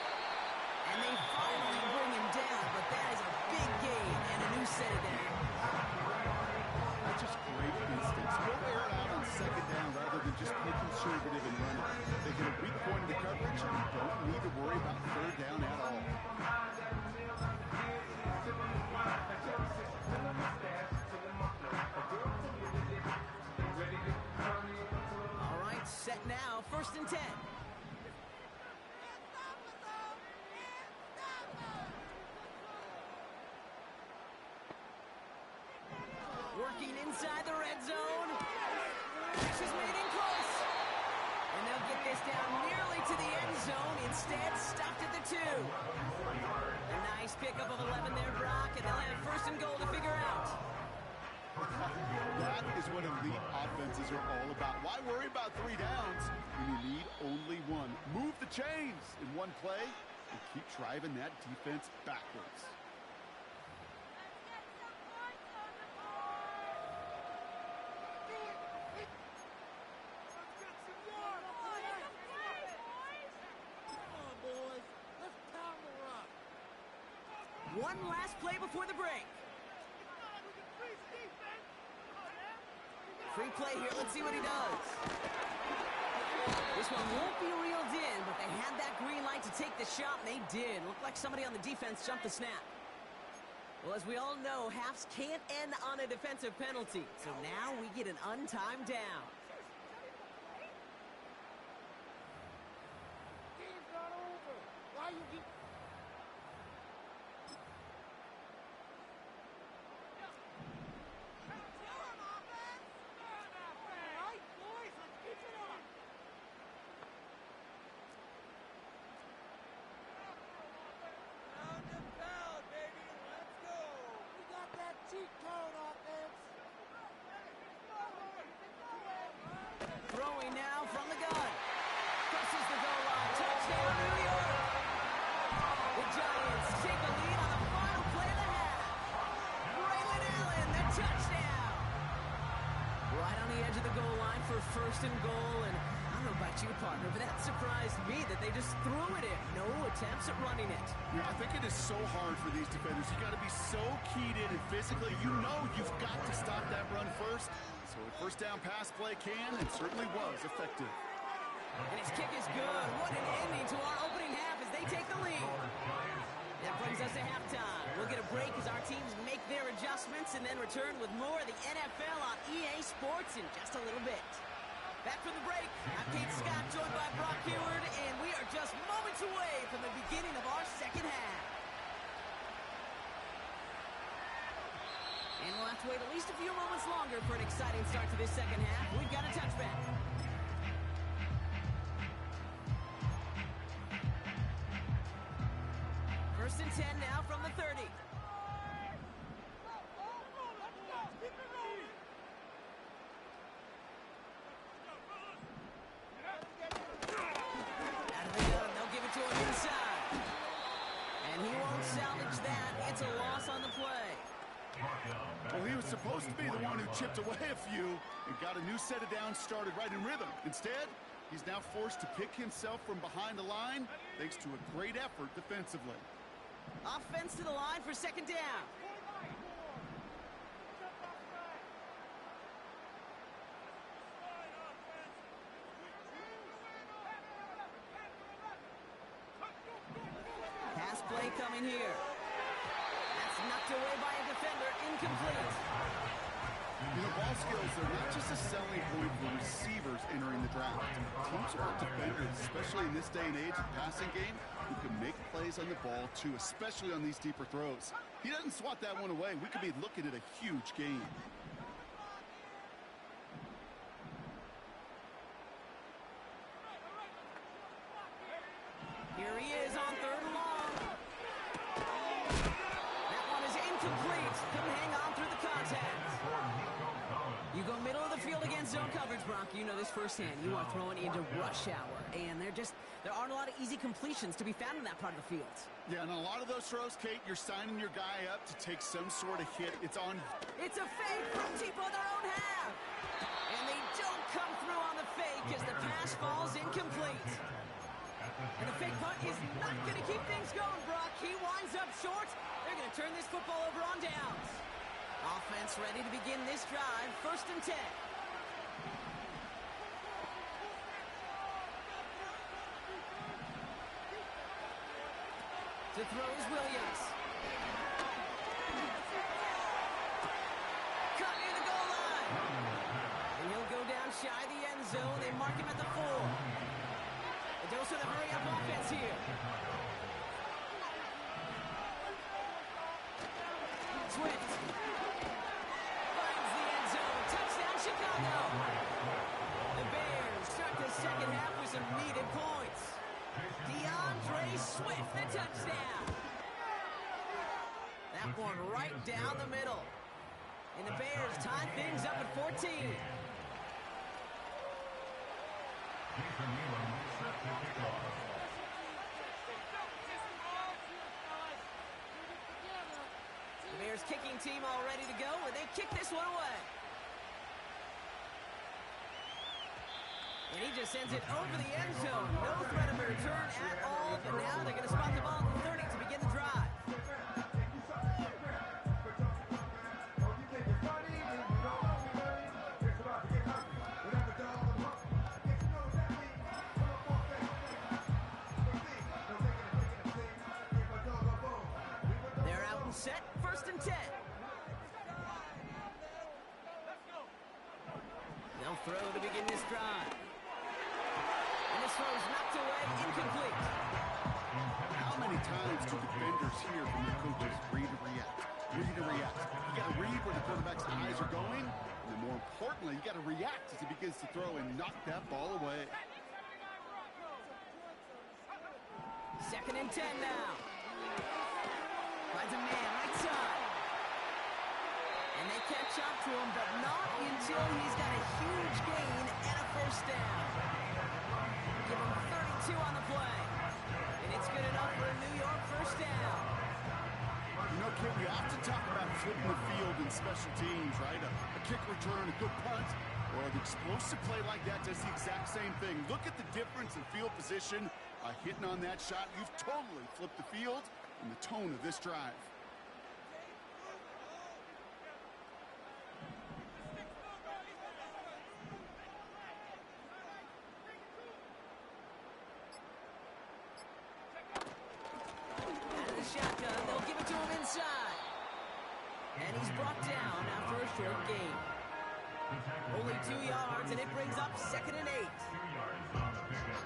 And they finally bring him down, but that is a big gain and a new set of down. That's just great instincts. Go air it out on second down rather than just play conservative and run it. They get a weak point in the coverage, and you don't need to worry about third down at all. All right, set now, 1st and 10. Working inside the red zone. Catch is made in close. And they'll get this down nearly to the end zone. Instead, stopped at the 2. A nice pickup of 11 there, Brock, and they'll have 1st and goal to figure out. That is what elite offenses are all about. Why worry about 3 downs when you need only 1? Move the chains in one play and keep driving that defense backwards. One last play before the break. Free play here. Let's see what he does. This one won't be reeled in, but they had that green light to take the shot, and they did. Looked like somebody on the defense jumped the snap. Well, as we all know, halves can't end on a defensive penalty. So now we get an untimed down. Game's not over. Why you keep... Throwing now from the gun. Crosses the goal line. Touchdown, New York. The Giants take the lead on the final play of the half. Braylon Allen, the touchdown. Right on the edge of the goal line for 1st and goal. And I don't know about you, partner, but that surprised me that they just threw it in. No attempts at running it. Yeah, I think it is so hard for these defenders. You got to be so keyed in and physically, you know you've got to stop that run first. So a 1st down pass play can and certainly was effective. And his kick is good. What an ending to our opening half as they take the lead. That brings us to halftime. We'll get a break as our teams make their adjustments and then return with more of the NFL on EA Sports in just a little bit. Back from the break, I'm Kate Scott, joined by Brock Heward, and we are just moments away from the beginning of our second half. And we'll have to wait at least a few moments longer for an exciting start to this second half. We've got a touchback. 1st and 10 now from the 30. Out of the gun, they'll give it to him inside. And he won't salvage that. It's a loss on the play. Well, he was supposed to be the one who chipped away a few and got a new set of downs started right in rhythm. Instead, he's now forced to pick himself from behind the line thanks to a great effort defensively. Offense to the line for 2nd down. Pass play coming here. That's knocked away by a defender, incomplete. You know, ball skills are not just a selling point for receivers entering the draft. Teams want defenders, especially in this day and age of the passing game, who can make plays on the ball, too, especially on these deeper throws. He doesn't swat that one away. We could be looking at a huge game. Here he is on 3rd and long. That one is incomplete. Couldn't hang on through the contact. You go middle of the field against zone coverage, Brock. You know this firsthand. You are throwing into rush hour. And there aren't a lot of easy completions to be found in that part of the field. Yeah, and a lot of those throws, Kate, you're signing your guy up to take some sort of hit. It's on. It's a fake from deep on their own half. And they don't come through on the fake as the pass falls incomplete. And the fake punt is not going to keep things going, Brock. He winds up short. They're going to turn this football over on downs. Offense ready to begin this drive. 1st and 10. To throw is Williams. Cut near the goal line. And he'll go down shy of the end zone. They mark him at the 4. The dose of the hurry-up offense here. Swift. Finds the end zone. Touchdown, Chicago. The Bears start the second half with some needed points. DeAndre Swift, the touchdown. That one right down the middle. And the Bears tie things up at 14. The Bears kicking team all ready to go, and they kick this one away. And he just sends it over the end zone. No threat of a return at all, but now they're going to spot the ball at the 30 to begin the drive. They're out and set, 1st and 10. They'll throw to begin this drive. And this throw's knocked away, incomplete. How many times do defenders hear from their coaches, read and react? Read and react. You got to read where the quarterback's eyes are going, and then more importantly, you got to react as he begins to throw and knock that ball away. 2nd and 10 now. Finds a man right side. And they catch up to him, but not until he's got a huge gain and a 1st down. Give him 32 on the play. And it's good enough for a New York 1st down. You know, Kid, we often talk about flipping the field in special teams, right? A kick return, a good punt, or an explosive play like that does the exact same thing. Look at the difference in field position. Hitting on that shot, you've totally flipped the field and the tone of this drive. Shotgun, they'll give it to him inside. And he's brought down after a short gain. Only 2 yards, and it brings up 2nd and 8.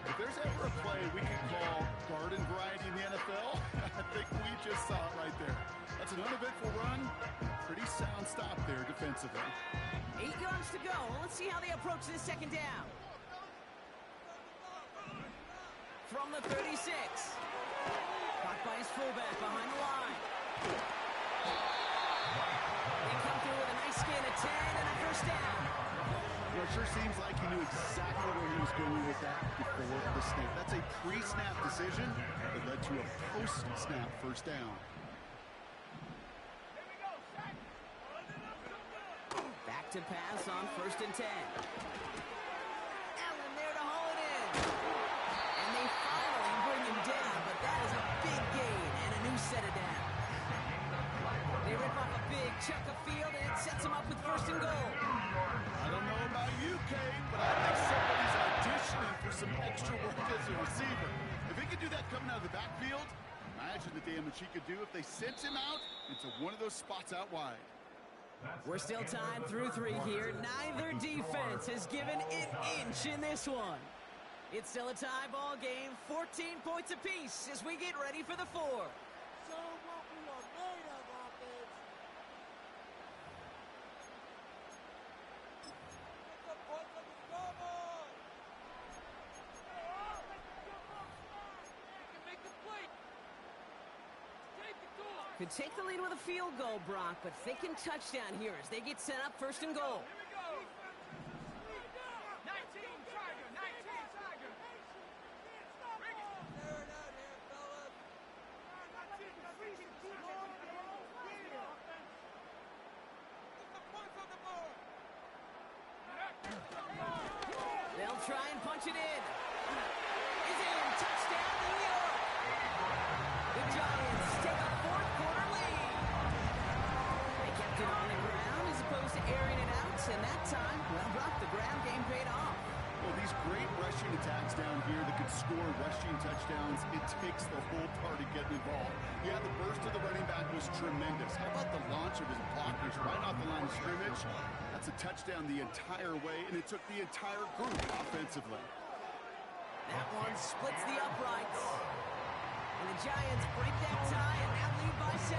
If there's ever a play we can call garden variety in the NFL, I think we just saw it right there. That's an uneventful run. Pretty sound stop there defensively. 8 yards to go. Let's see how they approach this 2nd down. From the 36. Caught by his fullback behind the line. They come through with a nice gain of 10 and a 1st down. Well, it sure seems like he knew exactly where he was going with that before the snap. That's a pre-snap decision that led to a post-snap 1st down. Back to pass on 1st and 10. Allen there to haul it in. And they finally bring him down, but that is a big gain and a new set of downs. They rip off a big chunk of field, and it sets them up with 1st and goal. I don't know about you, Kate, but I think somebody's auditioning for some extra work as a receiver. If he could do that coming out of the backfield, imagine the damage he could do if they sent him out into one of those spots out wide. We're still tied through 3 here. Neither defense has given an inch in this one. It's still a tie ball game, 14 points apiece as we get ready for the 4th. Show 'em what we are made of, offense. Pick up points on the scoreboard. You can make the play. Take the goal. Could take the lead with a field goal, Brock, but thinking touchdown here as they get set up 1st and goal. Here we go. 19 Tiger, 19 Tiger. Bring it. Clear it out here, fellas. They'll try and punch it in. Is in. Touchdown, New York. The Giants take a 4th quarter lead. They kept it on the ground as opposed to airing it out, and that time, well, Brock, the ground game paid off. Well, these great rushing attacks down here that could score rushing touchdowns, it takes the whole party getting involved. Yeah, the burst of the running back was tremendous. How about the launch of his blockers right off the line of scrimmage? That's a touchdown the entire way, and it took the entire group offensively. That one splits the uprights. And the Giants break that tie and now lead by 7.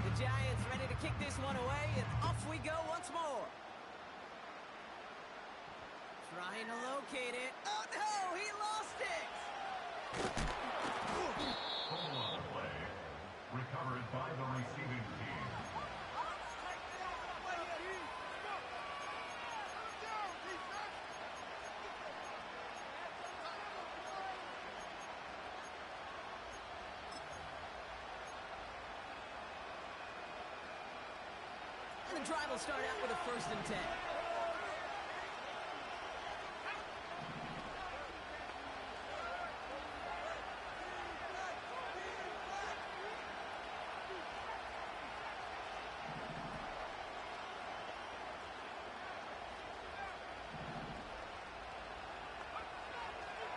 The Giants ready to kick this one away, and off we go once more. Trying to locate it. Oh, no! He lost it! Hold on play. Recovered by the receiving team. And the drive will start out with a 1st and 10.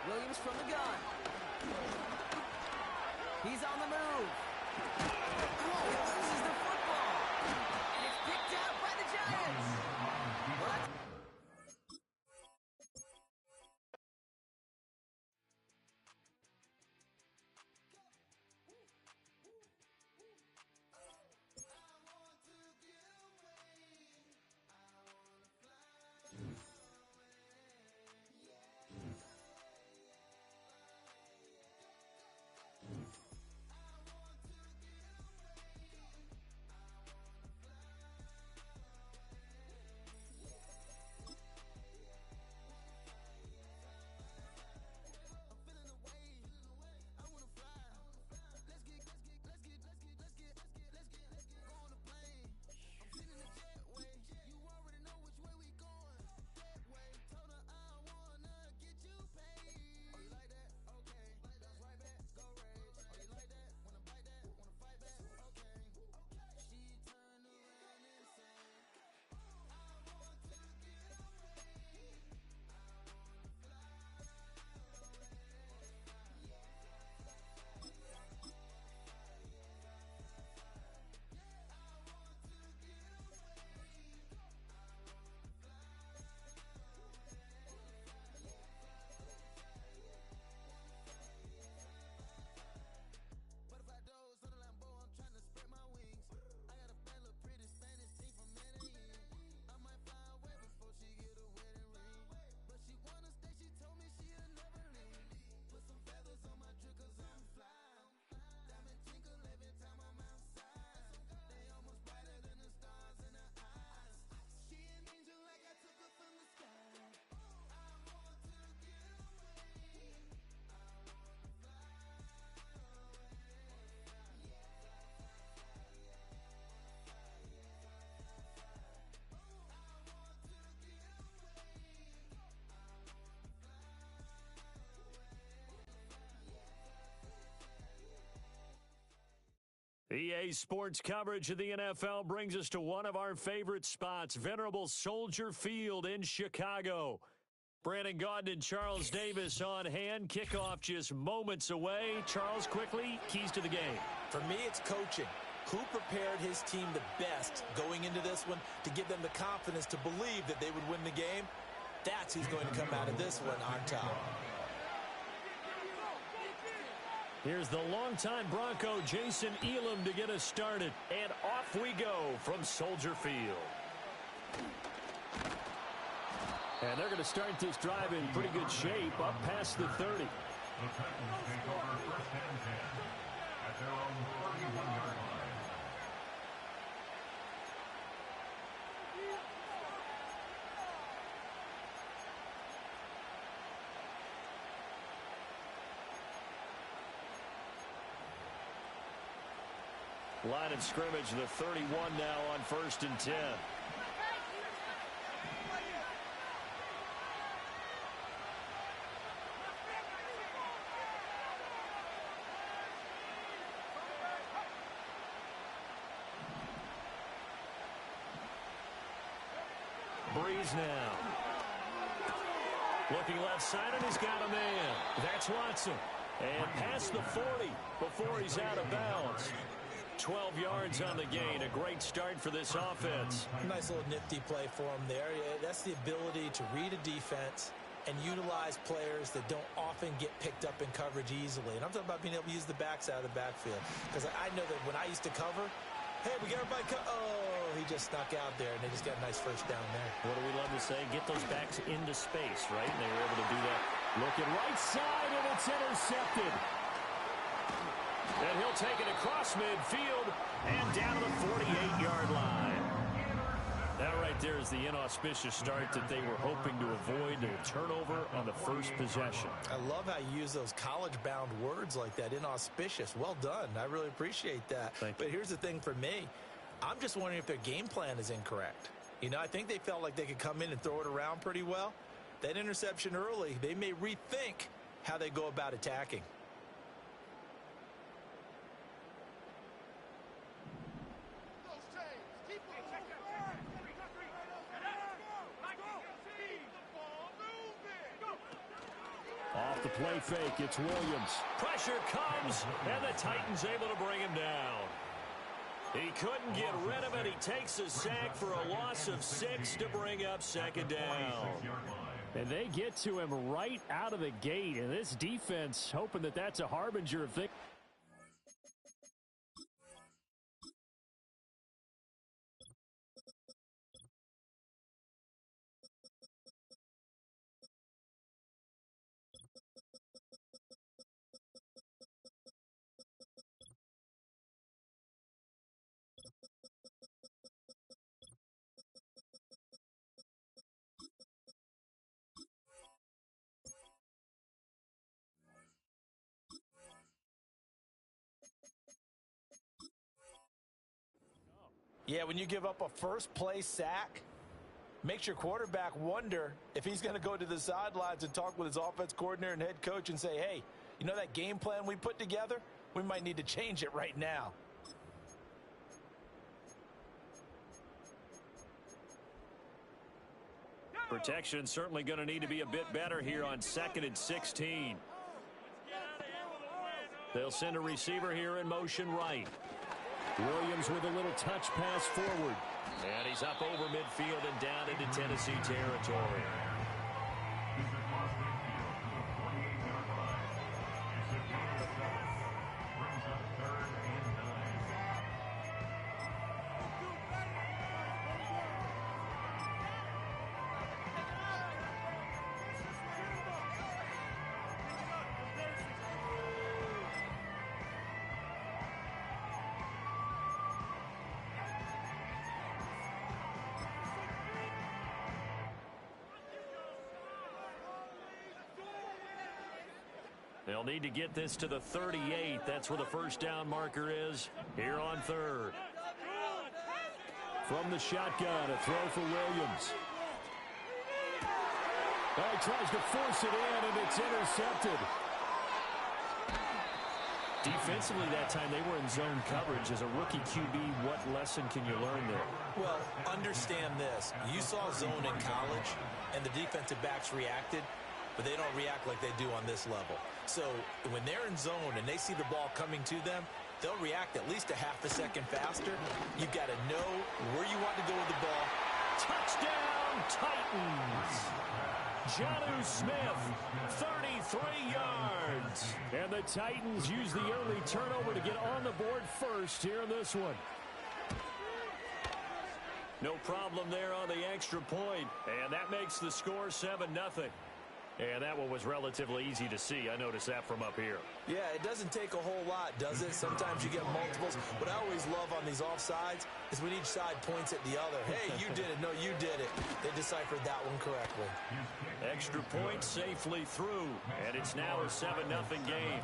Williams from the gun. He's on the move. Oh, he loses the football. And it's picked out by the Giants. Well, that's EA Sports coverage of the NFL brings us to one of our favorite spots, venerable Soldier Field in Chicago. Brandon Gaudin and Charles Davis on hand. Kickoff just moments away. Charles, quickly, keys to the game. For me, it's coaching. Who prepared his team the best going into this one to give them the confidence to believe that they would win the game? That's who's going to come out of this one on top. Here's the longtime Bronco, Jason Elam, to get us started. And off we go from Soldier Field. And they're going to start this drive in pretty good shape, up past the 30. The Titans take over first and 10 at their own 31-yard line. Line of scrimmage, the 31 now on first and 10. Breeze now. Looking left side, and he's got a man. That's Watson. And past the 40 before he's out of bounds. 12 yards on the gain. A great start for this offense. Nice little nifty play for him there. That's the ability to read a defense and utilize players that don't often get picked up in coverage easily. And I'm talking about being able to use the backs out of the backfield. Because I know that when I used to cover, hey, we got everybody oh, he just snuck out there, and they just got a nice first down there. What do we love to say? Get those backs into space, right? And they were able to do that. Looking right side, and it's intercepted. And he'll take it across midfield and down to the 48-yard line. That right there is the inauspicious start that they were hoping to avoid, a turnover on the first possession. I love how you use those college-bound words like that, inauspicious. Well done. I really appreciate that. But here's the thing for me. I'm just wondering if their game plan is incorrect. You know, I think they felt like they could come in and throw it around pretty well. That interception early, they may rethink how they go about attacking. Off the play fake, it's Williams. Pressure comes, and the Titans able to bring him down. He couldn't get rid of it. He takes a sack for a loss of 6 to bring up second down. And they get to him right out of the gate, and this defense hoping that that's a harbinger of things. Yeah, when you give up a first-place sack, makes your quarterback wonder if he's going to go to the sidelines and talk with his offense coordinator and head coach and say, hey, you know that game plan we put together? We might need to change it right now. Protection certainly going to need to be a bit better here on 2nd and 16. They'll send a receiver here in motion right. Williams with a little touch pass forward. And he's up over midfield and down into Tennessee territory. They'll need to get this to the 38. That's where the first down marker is here on 3rd. From the shotgun, a throw for Williams. He tries to force it in, and it's intercepted. Defensively that time, they were in zone coverage. As a rookie QB, what lesson can you learn there? Well, understand this. You saw zone in college, and the defensive backs reacted, but they don't react like they do on this level. So when they're in zone and they see the ball coming to them, they'll react at least a half a second faster. You've got to know where you want to go with the ball. Touchdown, Titans! Jonnu Smith, 33 yards. And the Titans use the early turnover to get on the board first here in this one. No problem there on the extra point. And that makes the score 7-0. And that one was relatively easy to see. I noticed that from up here. Yeah, it doesn't take a whole lot, does it? Sometimes you get multiples. What I always love on these offsides is when each side points at the other. Hey, you did it. No, you did it. They deciphered that one correctly. Extra point safely through. And it's now a 7-0 game.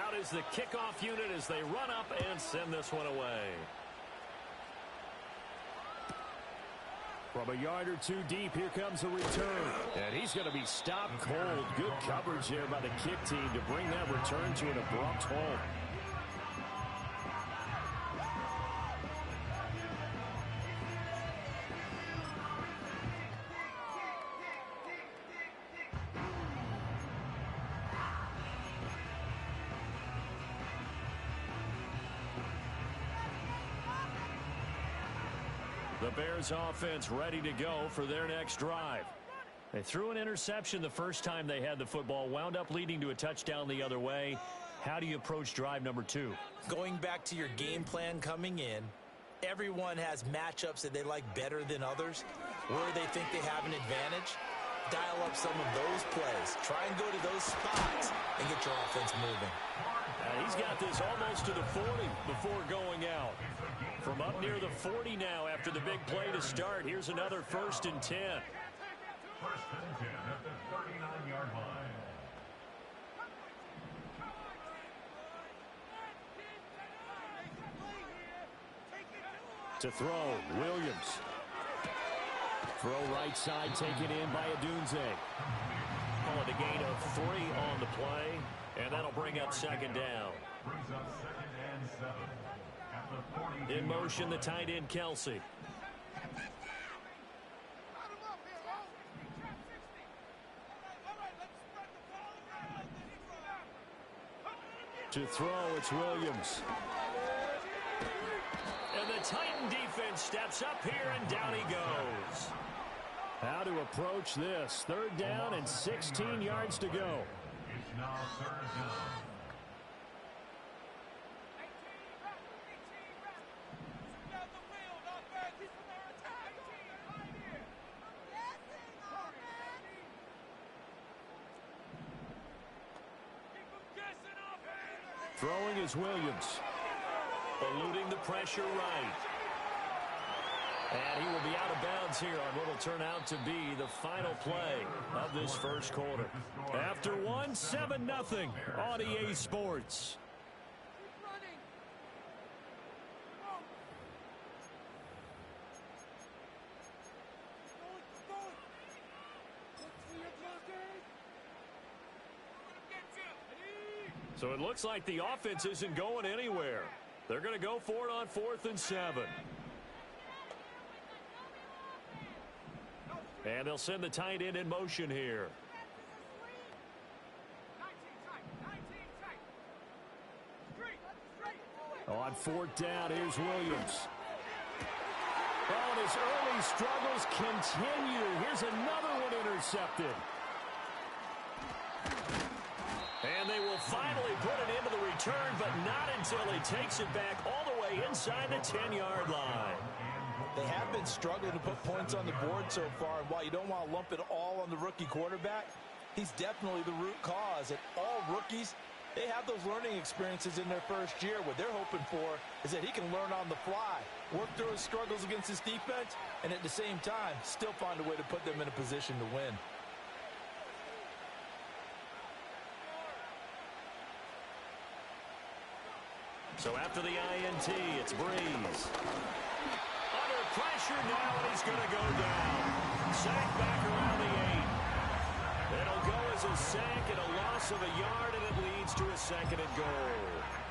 Out is the kickoff unit as they run up and send this one away. From a yard or two deep, here comes a return. And he's going to be stopped cold. Good coverage there by the kick team to bring that return to an abrupt halt. The Bears offense ready to go for their next drive. They threw an interception the first time they had the football, wound up leading to a touchdown the other way. How do you approach drive number 2? Going back to your game plan coming in, everyone has matchups that they like better than others. Where they think they have an advantage, dial up some of those plays. Try and go to those spots and get your offense moving. He's got this almost to the 40 before going out. From up near the 40 now after the big play to start. Here's another 1st and 10. 1st and 10 at the 39-yard line. To throw, Williams. Throw right side taken in by Adunze. Call it a gain of 3 on the play, and that'll bring up 2nd down. Brings up 2nd and 7. In motion, the tight end, Kelsey. To throw, it's Williams. And the Titan defense steps up here, and down he goes. How to approach this? 3rd down and 16 yards to go. It's now 3rd down. Throwing is Williams. Eluding the pressure right. And he will be out of bounds here on what will turn out to be the final play of this first quarter. After 7-0 on EA Sports. So it looks like the offense isn't going anywhere. They're going to go for it on 4th and 7. And they'll send the tight end in motion here. On 4th down, here's Williams. Oh, and his early struggles continue. Here's another one intercepted. And they will finally put it into the return, but not until he takes it back all the way inside the 10-yard line. They have been struggling to put points on the board so far, and while you don't want to lump it all on the rookie quarterback, he's definitely the root cause. And all rookies, they have those learning experiences in their first year. What they're hoping for is that he can learn on the fly, work through his struggles against his defense, and at the same time, still find a way to put them in a position to win. So after the INT, it's Breeze. Under pressure now, and he's going to go down. Sack back around the 8. It'll go as a sack and a loss of a yard, and it leads to a 2nd and goal.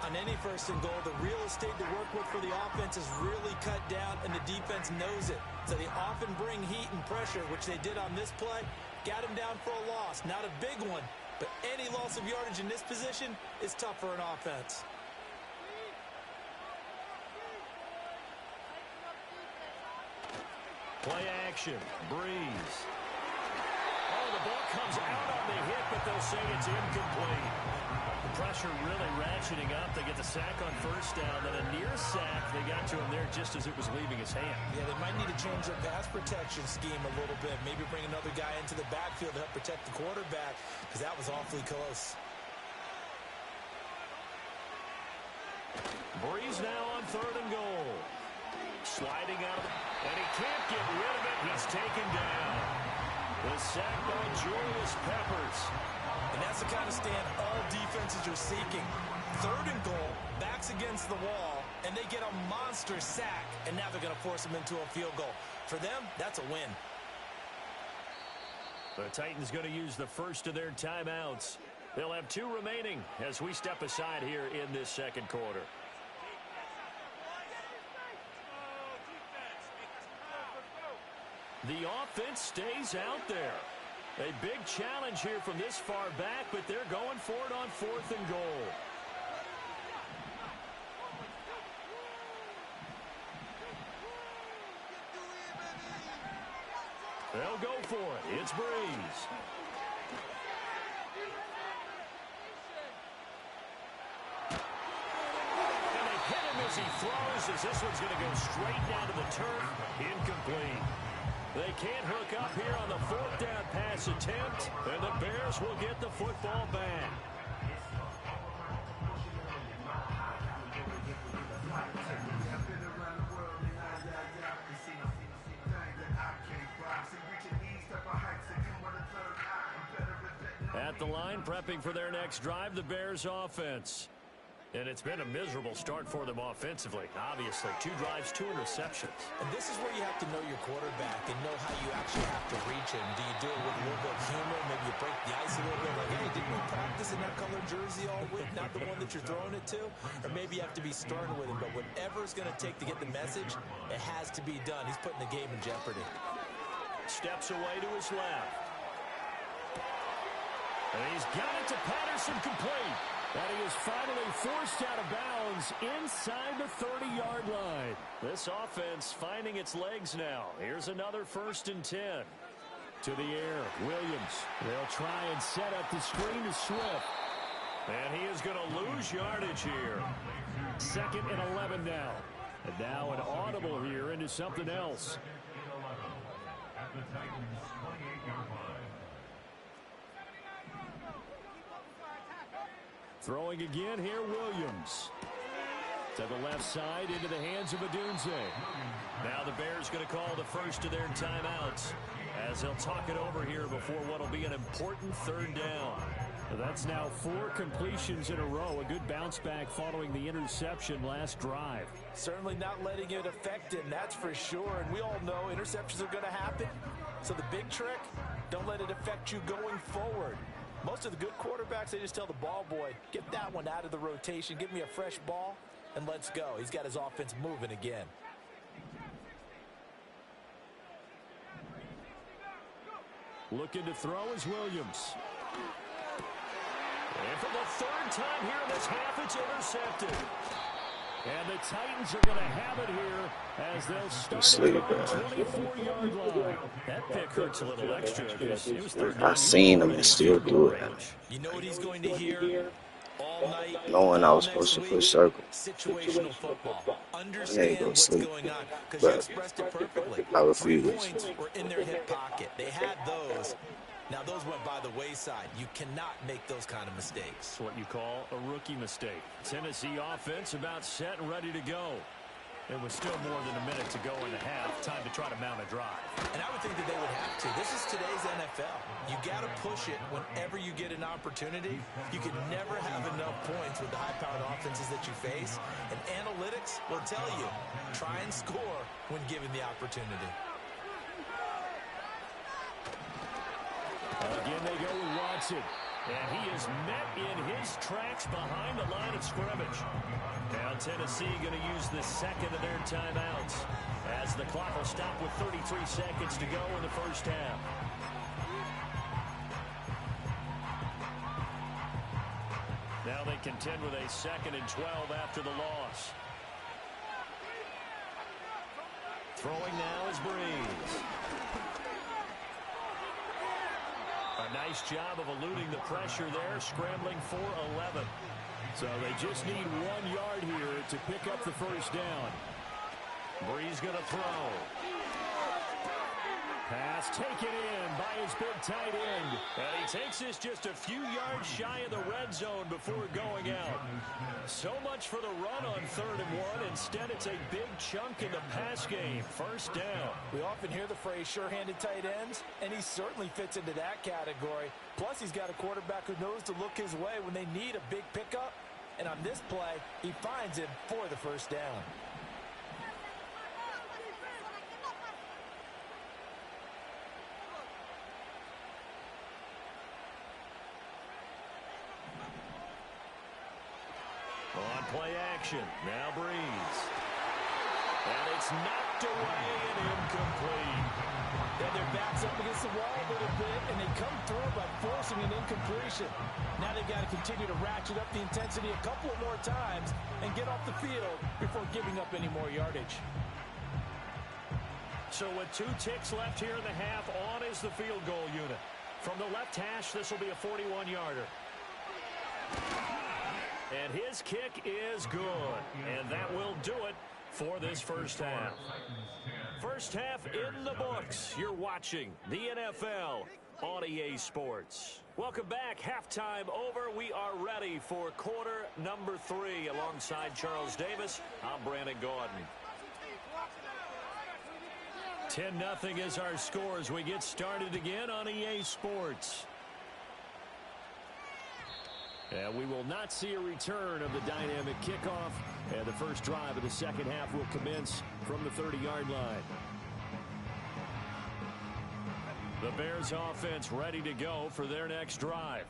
On any 1st and goal, the real estate to work with for the offense is really cut down, and the defense knows it. So they often bring heat and pressure, which they did on this play. Got him down for a loss. Not a big one, but any loss of yardage in this position is tough for an offense. Play action. Breeze. Oh, the ball comes out on the hit, but they'll say it's incomplete. The pressure really ratcheting up. They get the sack on 1st down, then a near sack. They got to him there just as it was leaving his hand. Yeah, they might need to change their pass protection scheme a little bit. Maybe bring another guy into the backfield to help protect the quarterback, because that was awfully close. Breeze now on 3rd and goal. Sliding out, and he can't get rid of it. He's taken down. The sack by Julius Peppers. And that's the kind of stand all defenses are seeking. 3rd and goal, backs against the wall, and they get a monster sack, and now they're going to force them into a field goal. For them, that's a win. The Titans going to use the first of their timeouts. They'll have 2 remaining as we step aside here in this 2nd quarter. The offense stays out there. A big challenge here from this far back, but they're going for it on 4th and goal. They'll go for it. It's Breeze. And they hit him as he throws, as this one's going to go straight down to the turf. Incomplete. They can't hook up here on the 4th down pass attempt, and the Bears will get the football back. At the line, prepping for their next drive, the Bears offense. And it's been a miserable start for them offensively. Obviously, 2 drives, 2 interceptions. And this is where you have to know your quarterback and know how you actually have to reach him. Do you do it with a little bit of humor? Maybe you break the ice a little bit. Like, hey, didn't we practice in that colored jersey all week? Not the one that you're throwing it to? Or maybe you have to be stern with him. But whatever it's going to take to get the message, it has to be done. He's putting the game in jeopardy. Steps away to his left. And he's got it to Patterson, complete. And he is finally forced out of bounds inside the 30-yard line. This offense finding its legs now. Here's another 1st and 10. To the air, Williams. They'll try and set up the screen to Swift. And he is going to lose yardage here. 2nd and 11 now. And now an audible here into something else. At the Titans' 28-yard line. Throwing again here, Williams. To the left side, into the hands of Adunze. Now the Bears going to call the first of their timeouts as they'll talk it over here before what will be an important 3rd down. That's now 4 completions in a row. A good bounce back following the interception last drive. Certainly not letting it affect him, that's for sure. And we all know interceptions are going to happen. So the big trick, don't let it affect you going forward. Most of the good quarterbacks, they just tell the ball boy, get that one out of the rotation, give me a fresh ball, and let's go. He's got his offense moving again. Looking to throw is Williams. And for the 3rd time here in this half, it's intercepted. And the Titans are going to have it here as they'll start at the 24-yard line. That pick hurts a little extra because it was 3rd down. I seen him and still do it. You know what he's going to hear all night? Knowing I was supposed to push circle. Situational football. I ain't Understand gonna what's sleep. going on because you But expressed it perfectly. I refuse. 3 points were in their hip pocket. They had those. Now, those went by the wayside. You cannot make those kind of mistakes. It's what you call a rookie mistake. Tennessee offense about set and ready to go. It was still more than a minute to go in the half. Time to try to mount a drive. And I would think that they would have to. This is today's NFL. You got to push it whenever you get an opportunity. You can never have enough points with the high-powered offenses that you face. And analytics will tell you, try and score when given the opportunity. Again, they go with Watson. And he is met in his tracks behind the line of scrimmage. Now Tennessee going to use the second of their timeouts as the clock will stop with 33 seconds to go in the first half. Now they contend with a 2nd and 12 after the loss. Throwing now is Breeze. A nice job of eluding the pressure there, scrambling for 11. So they just need 1 yard here to pick up the first down. Breeze going to throw. Pass taken in by his big tight end. And he takes this just a few yards shy of the red zone before going out. So much for the run on 3rd and 1. Instead, it's a big chunk in the pass game. First down. We often hear the phrase sure-handed tight ends, and he certainly fits into that category. Plus, he's got a quarterback who knows to look his way when they need a big pickup. And on this play, he finds him for the first down. On play action, now Breeze. And it's knocked away and incomplete. And their backs up against the wall a little bit, and they come through by forcing an incompletion. Now they've got to continue to ratchet up the intensity a couple of more times and get off the field before giving up any more yardage. So with 2 ticks left here in the half, on is the field goal unit. From the left hash, this will be a 41-yarder. And his kick is good. And that will do it for this first half. First half in the books. You're watching the NFL on EA Sports. Welcome back. Halftime over. We are ready for quarter number 3. Alongside Charles Davis, I'm Brandon Gaudin. 10-0 is our score as we get started again on EA Sports. And we will not see a return of the dynamic kickoff. And the first drive of the second half will commence from the 30-yard line. The Bears offense ready to go for their next drive.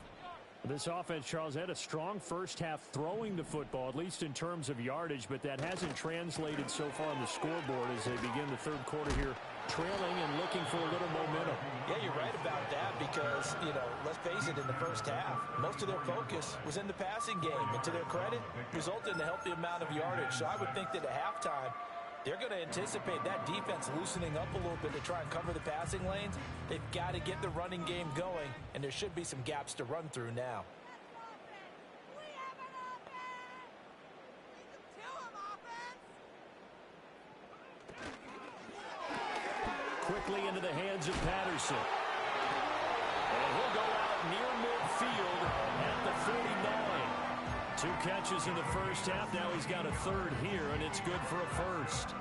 This offense, Charles, had a strong first half throwing the football, at least in terms of yardage, but that hasn't translated so far on the scoreboard as they begin the third quarter here, trailing and looking for a little momentum. Yeah, you're right about that because, let's face it, in the first half, most of their focus was in the passing game. And to their credit, resulted in a healthy amount of yardage. So I would think that at halftime, they're going to anticipate that defense loosening up a little bit to try and cover the passing lanes. They've got to get the running game going, and there should be some gaps to run through now. Quickly into the hands of Patterson. And he'll go out near midfield at the 49. 2 catches in the first half. Now he's got a third here, and it's good for a first.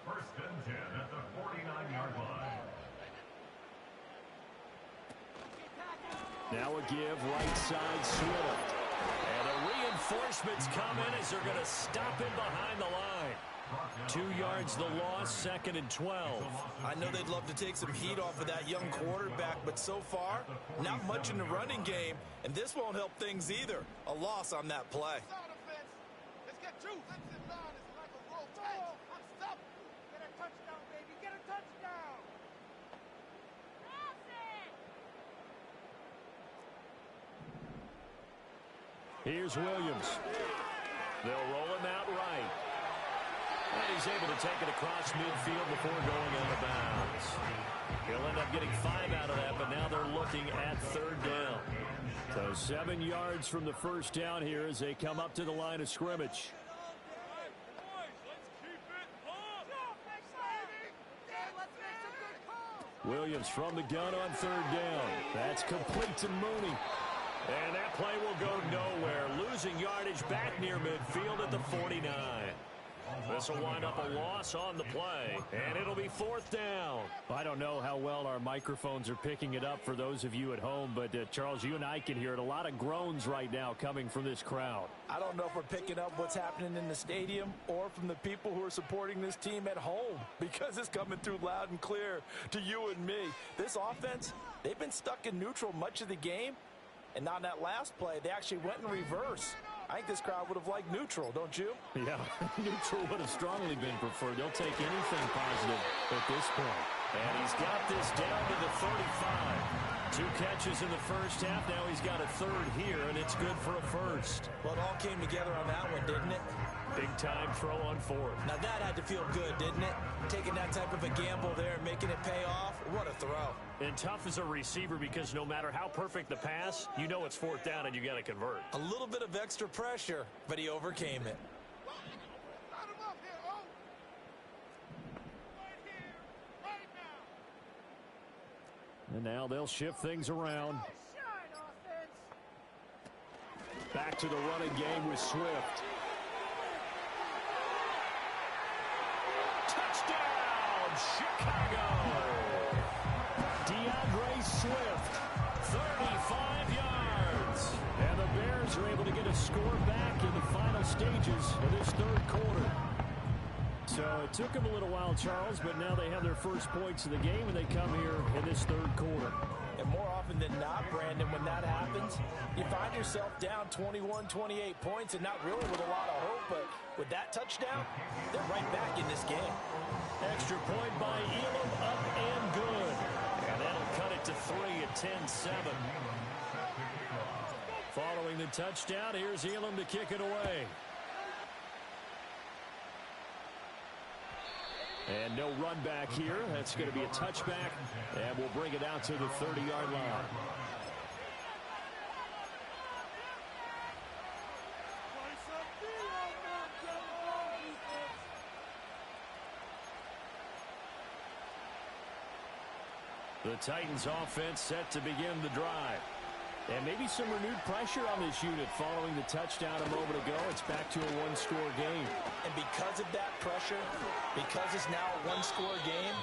First and 10 at the 49-yard line. Now a give, right side, Swift. And the reinforcements come in as they're going to stop him behind the line. 2 yards the loss, 2nd and 12. I know they'd love to take some heat off of that young quarterback, but so far, not much in the running game, and this won't help things either. A loss on that play. Let's get 2. Get a touchdown, baby. Get a touchdown. Here's Williams. They'll roll him out right. And he's able to take it across midfield before going out of bounds. He'll end up getting 5 out of that, but now they're looking at 3rd down. So 7 yards from the first down here as they come up to the line of scrimmage. Williams from the gun on 3rd down. That's complete to Mooney. And that play will go nowhere, losing yardage back near midfield at the 49. This will wind up a loss on the play, and it'll be 4th down. I don't know how well our microphones are picking it up for those of you at home, but Charles, you and I can hear it. A lot of groans right now coming from this crowd. I don't know if we're picking up what's happening in the stadium or from the people who are supporting this team at home, because it's coming through loud and clear to you and me. This offense, they've been stuck in neutral much of the game, and on that last play, they actually went in reverse. I think this crowd would have liked neutral, don't you? Yeah, neutral would have strongly been preferred. They'll take anything positive at this point. And he's got this down to the 35. 2 catches in the first half. Now he's got a 3rd here, and it's good for a 1st. Well, it all came together on that one, didn't it? Big-time throw on 4th. Now that had to feel good, didn't it? Taking that type of a gamble there and making it pay off. What a throw. And tough as a receiver, because no matter how perfect the pass, you know it's 4th down and you got to convert. A little bit of extra pressure, but he overcame it. And now they'll shift things around. Back to the running game with Swift. Touchdown, Chicago! DeAndre Swift, 35 yards. And the Bears are able to get a score back in the final stages of this 3rd quarter. So it took them a little while, Charles, but now they have their first points of the game, and they come here in this 3rd quarter. And more often than not, Brandon, when that happens, you find yourself down 21, 28 points, and not really with a lot of hope, but with that touchdown, they're right back in this game. Extra point by Elam, up and good. And that'll cut it to 3 at 10-7. Following the touchdown, here's Elam to kick it away. And no run back here. That's going to be a touchback, and we'll bring it out to the 30-yard line. The Titans offense set to begin the drive. And maybe some renewed pressure on this unit following the touchdown a moment ago. It's back to a 1-score game. And because of that pressure, because it's now a 1-score game,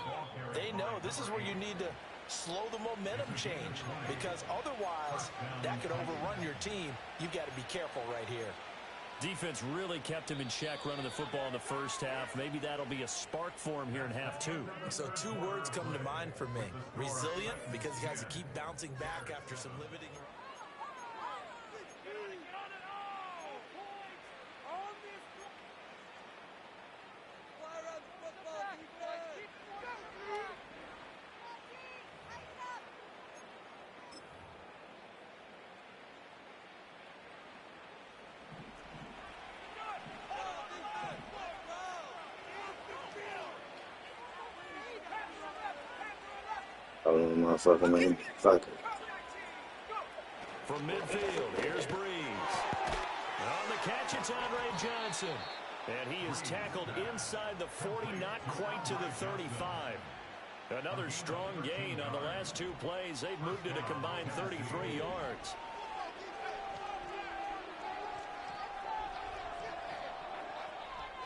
they know this is where you need to slow the momentum change, because otherwise that could overrun your team. You've got to be careful right here. Defense really kept him in check running the football in the first half. Maybe that'll be a spark for him here in half 2. So 2 words come to mind for me. Resilient, because he has to keep bouncing back after some limiting. Oh, motherfucker, man. Fuck it. From midfield, here's Breeze. On the catch, it's Andre Johnson. And he is tackled inside the 40, not quite to the 35. Another strong gain on the last 2 plays. They've moved it a combined 33 yards.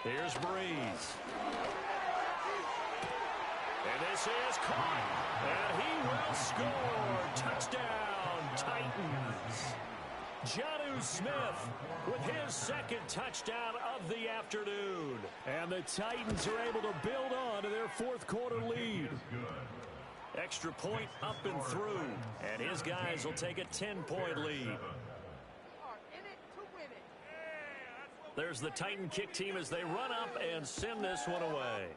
Here's Breeze. And this is caught. And he will score. Touchdown, Titans. Jonnu Smith with his 2nd touchdown of the afternoon. And the Titans are able to build on to their 4th quarter lead. Extra point up and through. And his guys will take a 10-point lead. There's the Titan kick team as they run up and send this one away.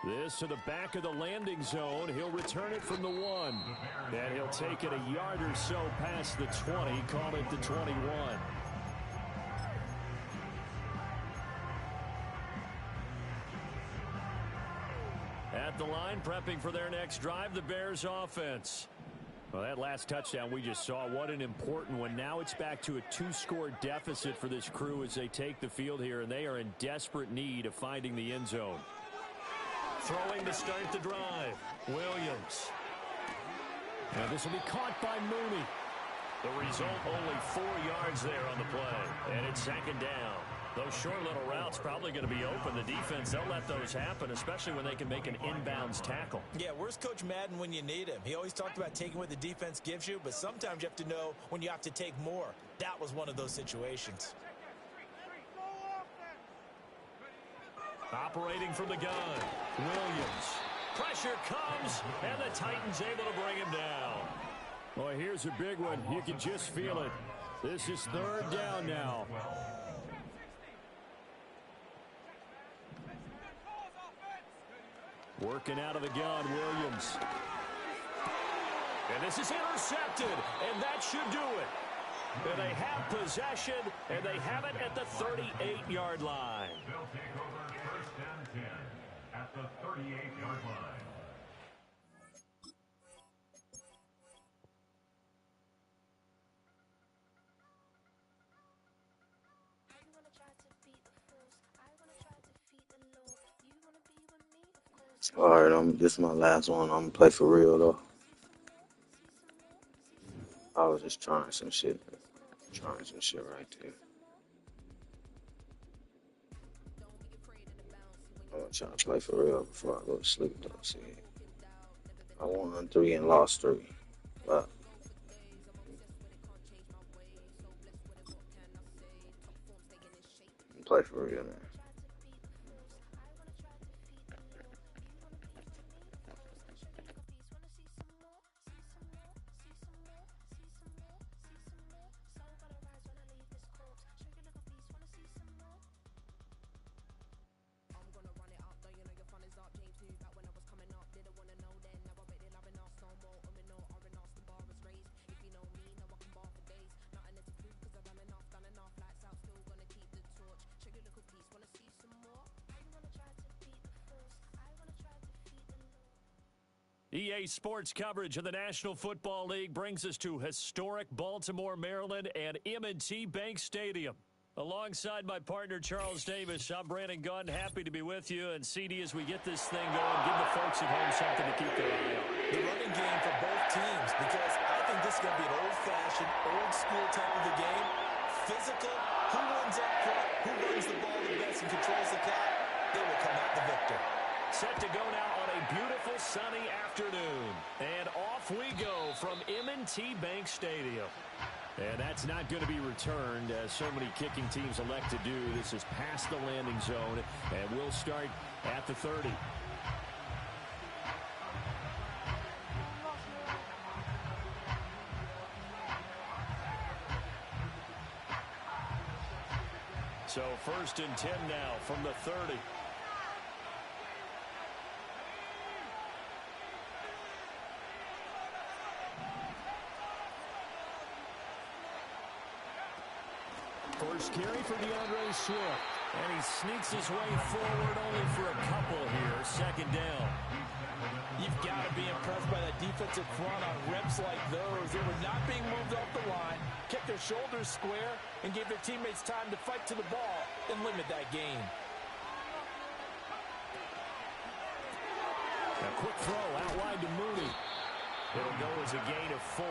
This to the back of the landing zone. He'll return it from the 1. And he'll take it a yard or so past the 20. Call it the 21. At the line, prepping for their next drive, the Bears offense. Well, that last touchdown we just saw, what an important one. Now it's back to a 2-score deficit for this crew as they take the field here, and they are in desperate need of finding the end zone. Throwing to start the drive, Williams. And this will be caught by Mooney. The result, only 4 yards there on the play. And it's second down. Those short little routes probably going to be open. The defense, they'll let those happen, especially when they can make an inbounds tackle. Yeah, where's Coach Madden when you need him? He always talked about taking what the defense gives you, but sometimes you have to know when you have to take more. That was one of those situations. Operating from the gun, Williams. Pressure comes, and the Titans able to bring him down. Boy, here's a big one. You can just feel it. This is third down now. Working out of the gun, Williams. And this is intercepted, and that should do it. And they have possession, and they have it at the 38-yard line. They'll take over first and 10 at the 38-yard line. Alright, this is my last one. I'm gonna play for real though. I was just trying some shit. Right there. I'm gonna try to play for real before I go to sleep though. See, I won 3 and lost 3. But play for real now. EA Sports coverage of the National Football League brings us to historic Baltimore, Maryland, and M&T Bank Stadium. Alongside my partner, Charles Davis, I'm Brandon Gunn. Happy to be with you. And, CD, as we get this thing going, give the folks at home something to keep their eye on. The running game for both teams, because I think this is going to be an old-fashioned, old-school type of a game. Physical, who runs up front, who runs the ball the best and controls the clock, they will come out the victor. Set to go now on a beautiful sunny afternoon. And off we go from M&T Bank Stadium. And that's not going to be returned, as so many kicking teams elect to do. This is past the landing zone, and we'll start at the 30. So first and 10 now from the 30. First carry for DeAndre Swift. And he sneaks his way forward only for a couple here. Second down. You've got to be impressed by that defensive front on reps like those. They were not being moved off the line, kept their shoulders square, and gave their teammates time to fight to the ball and limit that gain. A quick throw out wide to Mooney. It'll go as a gain of 4.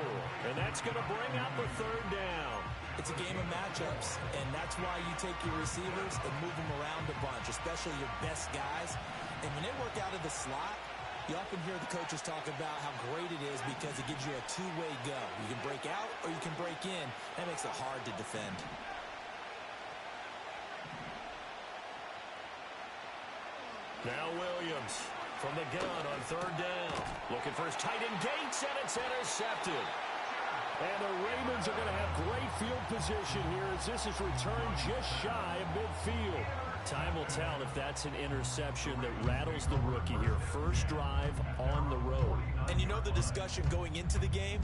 And that's going to bring out the third down. It's a game of matchups, and that's why you take your receivers and move them around a bunch, especially your best guys. And when they work out of the slot, you often hear the coaches talk about how great it is because it gives you a two-way go. You can break out or you can break in. That makes it hard to defend. Now Williams from the gun on third down. Looking for his tight end Gates, and it's intercepted. And the Ravens are going to have great field position here as this is returned just shy of midfield. Time will tell if that's an interception that rattles the rookie here. First drive on the road. And you know the discussion going into the game?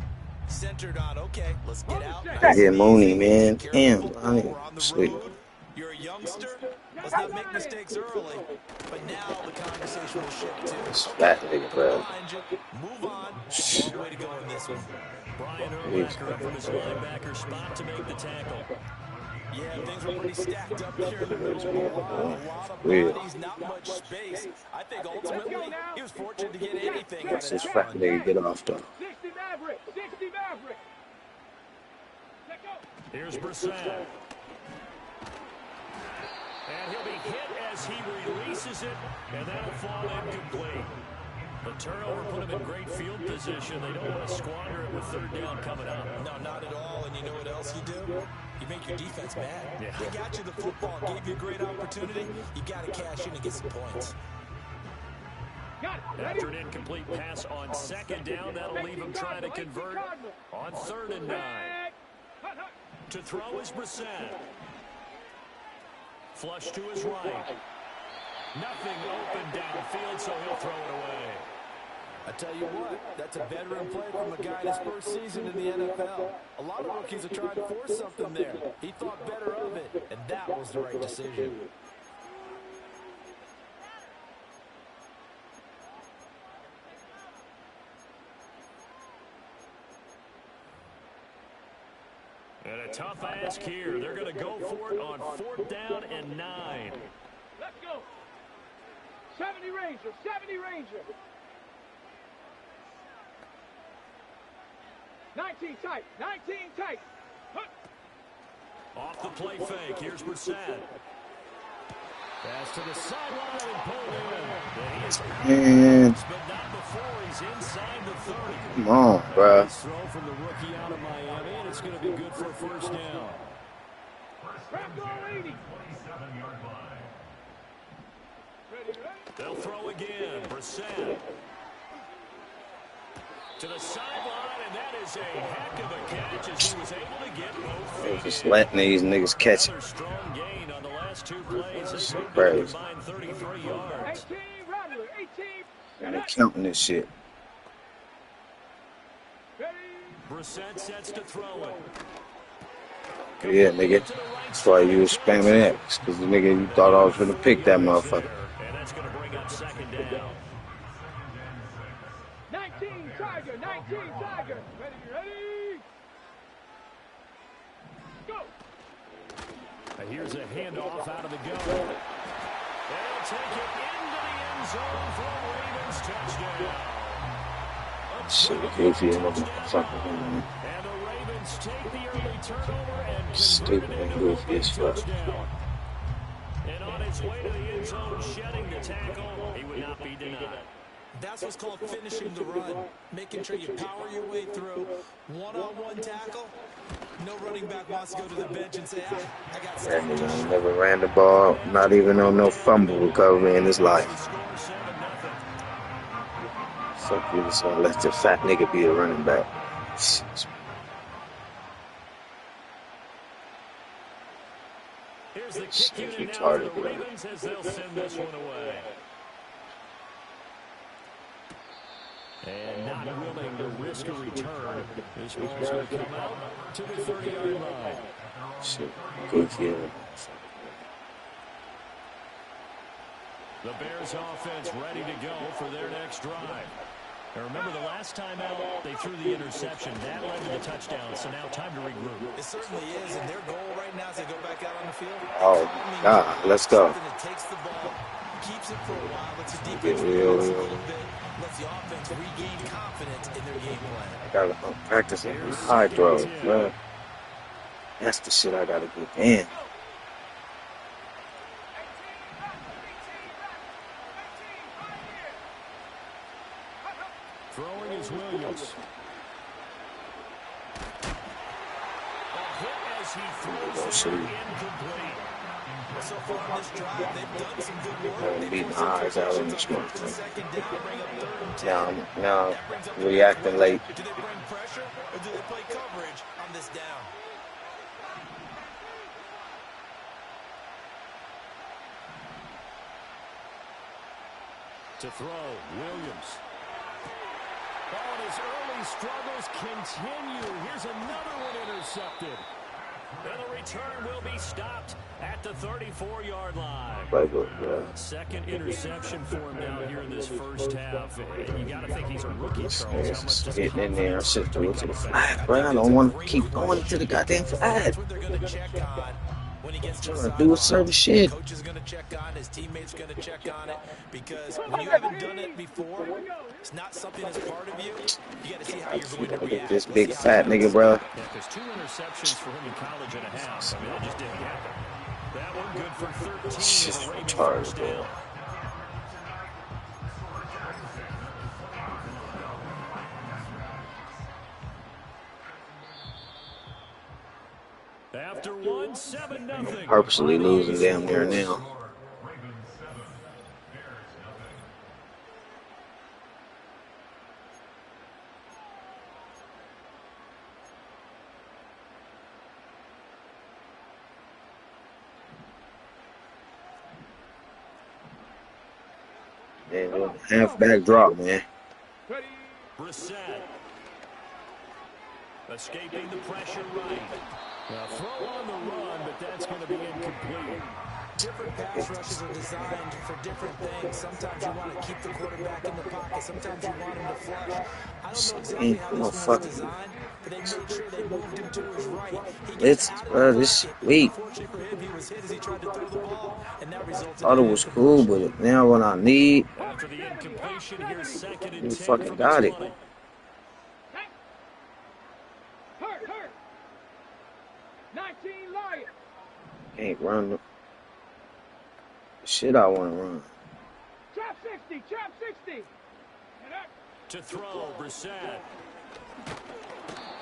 Centered on, okay, let's get out. Yeah, Mooney, man. Damn, sweet. You're a youngster. Let's not make mistakes early. But now the conversation will shift to, It's fat nigga, bro. move on. Long way to go in this one. Brian Urlacher up from his linebacker spot to make the tackle. Yeah, things were pretty stacked up here in the middle. A lot of bodies, not much space. I think ultimately he was fortunate to get anything out of That's that just fat one. nigga, get off though. 60 Maverick. Here's Brissett. And he'll be hit as he releases it, and that'll fall incomplete. The turnover put him in great field position. They don't want to squander it with third down coming up. No, not at all. And you know what else you do? You make your defense mad. Yeah. They got you the football, gave you a great opportunity. You got to cash in and get some points. After an incomplete pass on second down, that'll leave him trying to convert on 3rd and 9. To throw is Brissett. Flush to his right. Nothing open downfield, so he'll throw it away. I tell you what, that's a veteran play from a guy in his first season in the NFL. A lot of rookies are trying to force something there. He thought better of it, and that was the right decision. And a tough ask here. They're going to go for it on 4th down and 9. Let's go. 70 Ranger, 70 Ranger. 19 tight, 19 tight. Off the play fake. Here's Brissett. Pass to the sideline and pulled in. But not before he's inside the 30. Come on, bro. Nice throw from the rookie out of Miami, and it's going to be good for a first down. They'll throw again. Brissett. To the sideline, and that is a heck of a catch as he was able to get both feet. Just letting these niggas catch it. Another strong gain on the last 2 plays. This So moved crazy. a combined 33 yards. 18 Rattler, 18. And they're counting this shit. Brissett sets to throw it. Yeah, nigga. That's why you was spamming X. Because the nigga, you thought I was going to pick that motherfucker. And that's going to bring up 2nd down. 19 Tiger, 19 Tiger. Ready. Go. And here's a handoff out of the gun. They'll take it into the end zone for a Ravens touchdown. Shit, goofy motherfucker. And the Ravens take the early turnover and Stupid convert it and into a goofy as fuck. touchdown. And on his way to the end zone, shedding the tackle, he would not be denied. That's what's called finishing the run. Making sure you power your way through. One-on-one tackle. No running back wants to go to the bench and say, I got That something. nigga never ran the ball, not even on no fumble recovery in his life. Fuck you, just gonna let the fat nigga be a running back. Here's the kick Shit, unit now for retarded, the bro. Ravens as they'll send this one away. And not willing to risk a return. This ball's going to come out to the 30-yard line. Shit, goofy. The Bears offense ready to go for their next drive. Now remember, the last time out, they threw the interception. That led to the touchdown, so now time to regroup. It certainly is, and their goal right now as they go back out on the field. Oh, God, let's go. Something that takes the ball, keeps it for a while, lets the Get defense real, relax a real. little bit, lets the offense regain confidence in their game plan. I gotta practice high throws, man. That's the shit I gotta get in. Throwing is Williams. A hit as he throws it incomplete. So far on this drive, they've done some good work. I'm They've beating forced some eyes out on transitions this on one. to the second down, bring up 3rd and 10. Now That brings up reacting late. Do they bring pressure or do they play coverage on this down? To throw, Williams. Oh, and his early struggles continue. Here's another one intercepted. And the return will be stopped at the 34-yard line. Playbook, bro. Second interception for him now here in this first half. And you got to think he's a rookie, This Charles. How nigga's much just does getting in there and confidence shit to the flag, bro. I don't want to keep going to the goddamn flag. That's what they're going to check on when he gets to the Trying to do a sideline. certain shit. Coach is going to check on it. His teammates going to check on it. Because when you haven't done it before, it's not something that's part of you. You got to see how you're going to Look at react. this Let's big see how fat he nigga, bounces bro. back. Yeah, because 2 interceptions for him in college and a half. I mean, that just didn't happen. That one good for 13 Shit's with a Ravens retarded, first bro. down. After 1, 7-0. Purposely losing damn near now. Man, halfback drop, man. Brissett. Escaping the pressure right. Throw on the run, but that's going to be incomplete. Different pass rushes are designed for different things. Sometimes you want to keep the quarterback in the pocket. Sometimes you want him to flush. I don't know exactly how this one was designed, but they made sure they moved him to his right. He gets out of the pocket. Unfortunately for him, he was hit as he tried to throw the ball, and that resulted Thought it in was cool, but now when I need, After the incompletion, here's 2nd and you 10 fucking from got the it. 20. Hurt. 19 Lions. Can't run the shit I want to run. Trap 60. To throw, Brissett.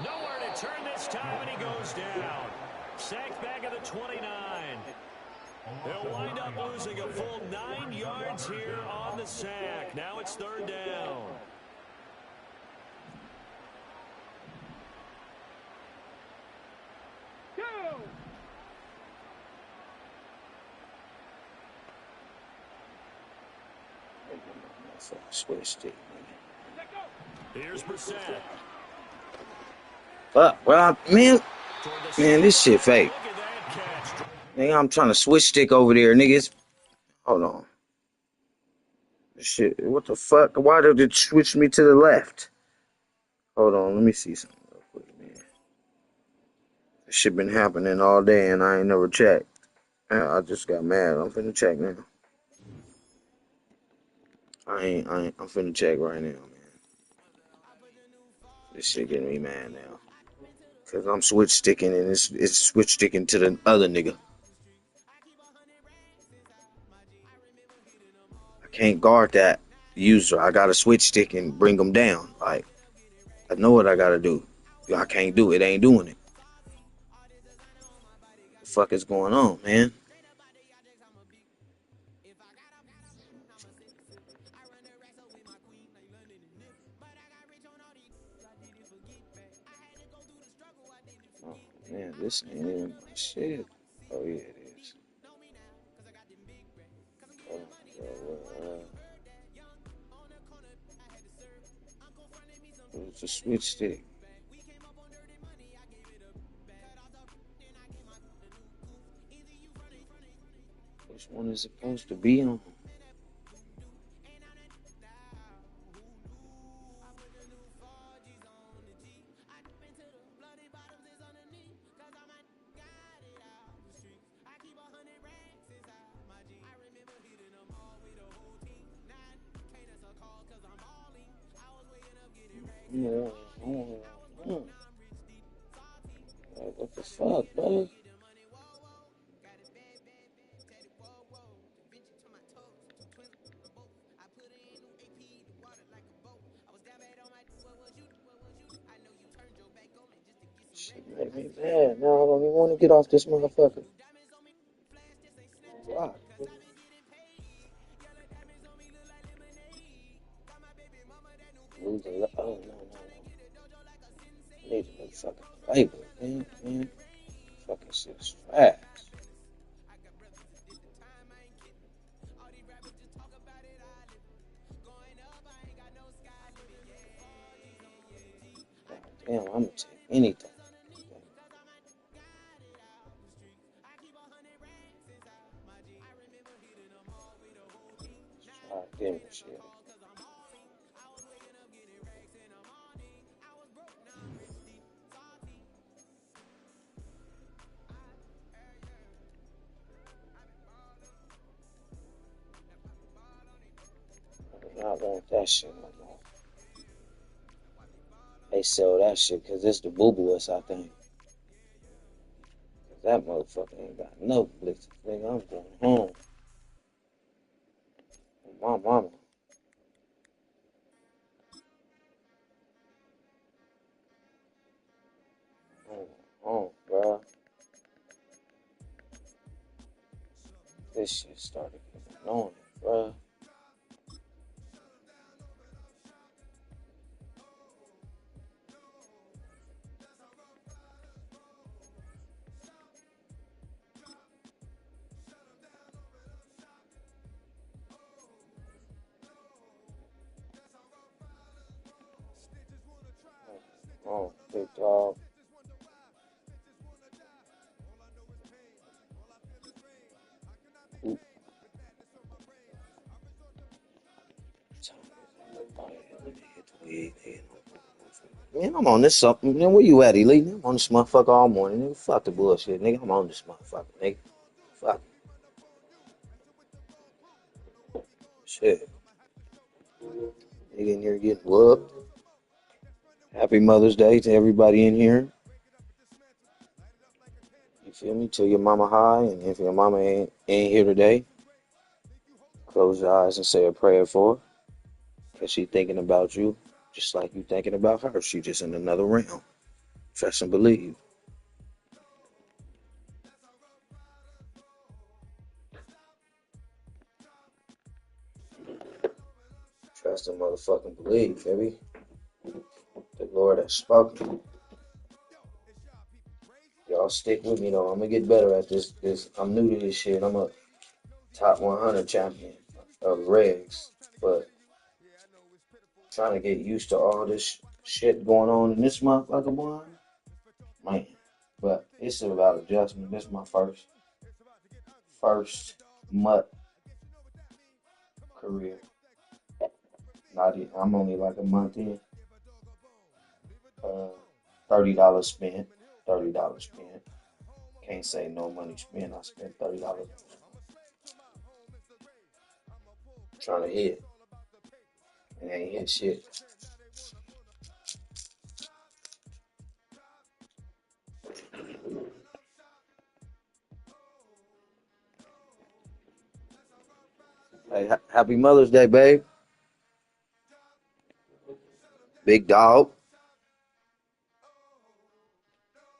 Nowhere to turn this time, and he goes down. Sacked back at the 29. He'll wind up losing a full 9 yards here on the sack. Now it's 3rd down. Go. Switch stick, Here's Brissett. man. Well, man, this shit fake. Nigga, I'm trying to switch stick over there, niggas. Hold on. Shit, what the fuck? Why did it switch me to the left? Hold on, let me see something real quick, man. This shit been happening all day and I ain't never checked. I just got mad. I'm finna check now. I'm finna check right now, man. This shit getting me mad now. Cause I'm switch sticking and it's switch sticking to the other nigga. I can't guard that user. I gotta switch stick and bring them down. Like, I know what I gotta do. I can't do it. Ain't doing it. What the fuck is going on, man? Oh man, this ain't even my shit. Oh yeah, it is. It's a switch stick. Which one is it supposed to be on? What the fuck, bro? Shit made me mad. Now I don't even want to get off this motherfucker. Fuck. Oh, no. I need to make fucking flavor, man. Fucking shit's fast. God damn, I'm gonna take anything. Try again, shit. want that shit no more. They sell that shit because it's the boo-booest, I think. That motherfucker ain't got no blitzes. Nigga, I'm going home. My mama. Home, bro. This shit started getting annoying, bro. Oh, big dog. Ooh. Man, I'm on this something. Man, where you at, Elite? I'm on this motherfucker all morning. Nigga, fuck the bullshit, nigga. I'm on this motherfucker, nigga. Fuck. Shit. Nigga in here getting whooped. Happy Mother's Day to everybody in here. You feel me? Tell your mama hi, and if your mama ain't here today, close your eyes and say a prayer for her. Because she thinking about you just like you thinking about her. She just in another realm. Trust and believe. Trust and motherfucking believe, baby. The Lord has spoken. Y'all stick with me though. I'm gonna get better at this. I'm new to this shit. I'm a top 100 champion of regs, but trying to get used to all this shit going on in this motherfucker, boy. Man, but it's about adjustment. This is my first MUT career. I'm only like a month in. $30 spent. $30 spent. Can't say no money spent. I spent $30 trying to hit. And ain't hit shit. Hey, happy Mother's Day, babe. Big dog.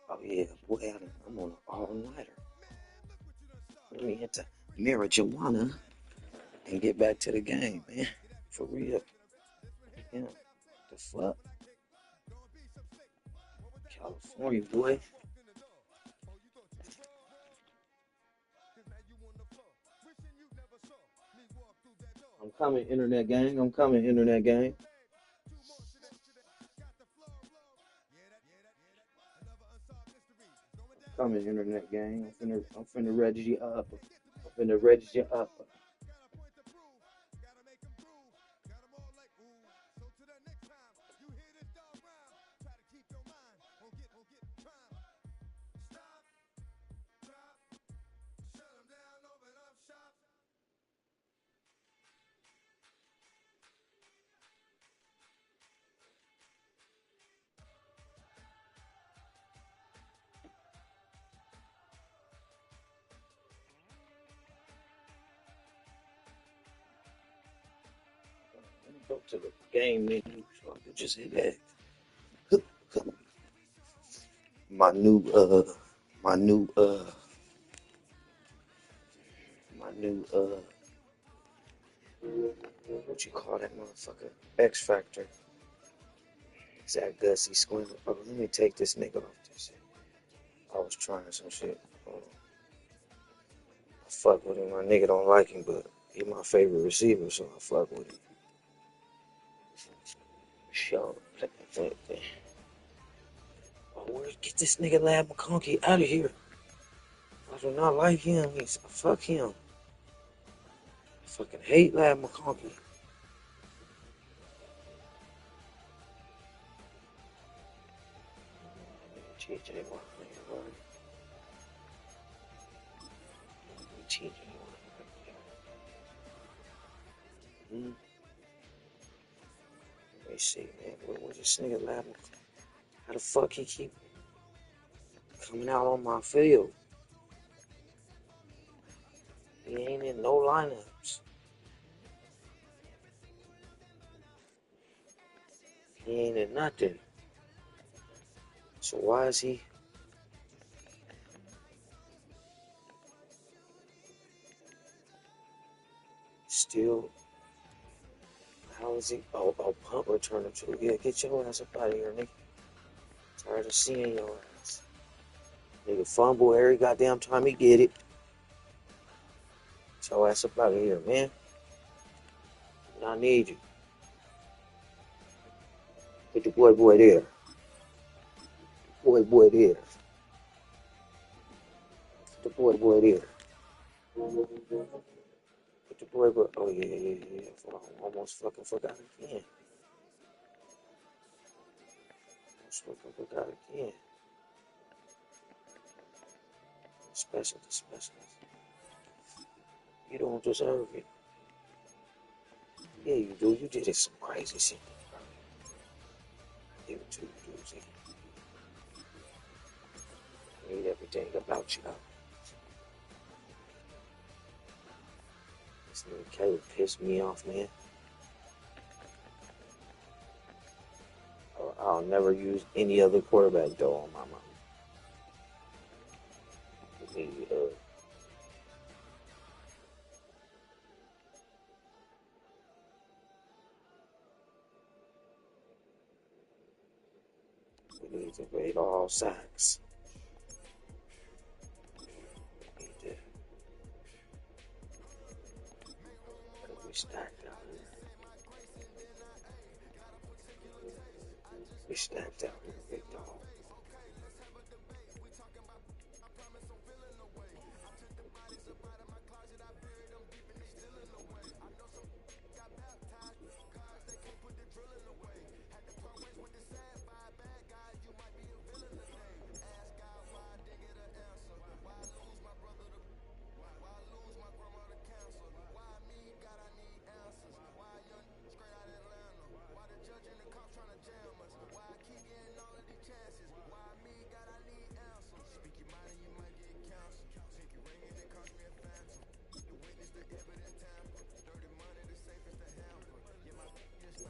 Oh yeah, boy, I'm on an all-nighter. Let me hit the marijuana and get back to the game, man. For real. Yeah. The fuck? California, boy. I'm coming, internet gang. I'm coming, internet gang. Coming, internet gang. I'm finna register you up. I'm finna register you up. Let me go to the game menu so I can just hit that. My new what you call that motherfucker? X Factor. Is that Gussie Squint? Oh, let me take this nigga off this shit. I was trying some shit. I fuck with him. My nigga don't like him, but he my favorite receiver, so I fuck with him. Show. Oh, get this nigga Lad McConkey out of here. I do not like him. Fuck him. I fucking hate Lad McConkey. TJ Watt, TJ Watt. me see, man. What was this nigga laughing? How the fuck he keep coming out on my field? He ain't in no lineups. He ain't in nothing. So why is he still? How is he? Oh, punt returner too. Yeah, get your ass up out of here, nigga. Tired of seeing your ass. Nigga fumble every goddamn time he get it. Get your ass up out of here, man. I need you. Put the boy there. Boy there. Put the boy there. Put the boy. Oh yeah. I almost fucking forgot again. Specialist. You don't deserve it. Yeah, you do. You did some crazy shit. I give it to you, dude. I need everything about you. This nigga Caleb pissed me off, man. I'll never use any other quarterback, though, on my mind. We need to grade all sacks. We stacked out here. Big dog.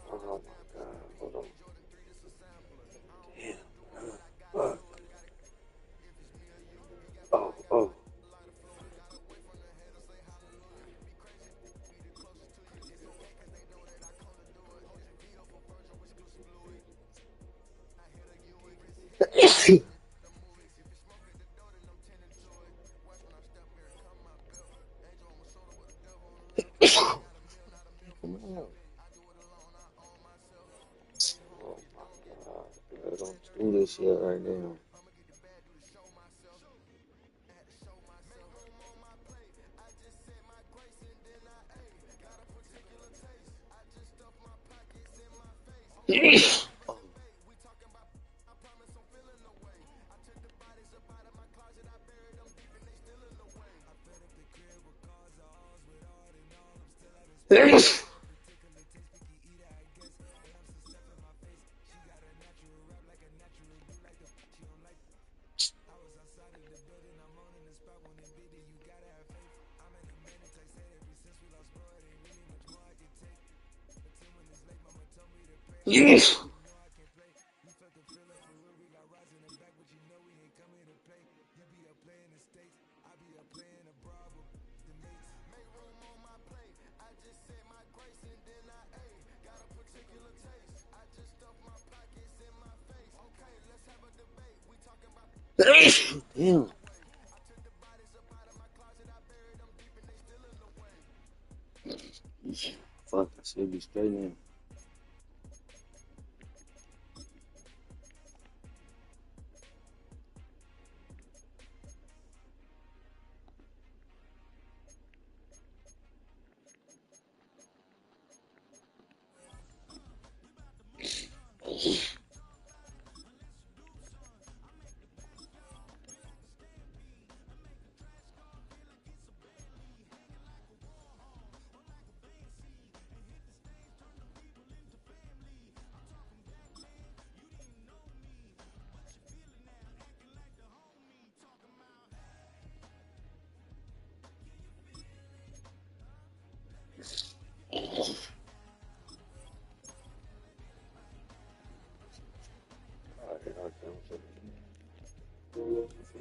Oh my God, hold on. Damn. Oh. Oh my God, don't do this shit right now. Yes. Damn. Fuck, I should be straight now.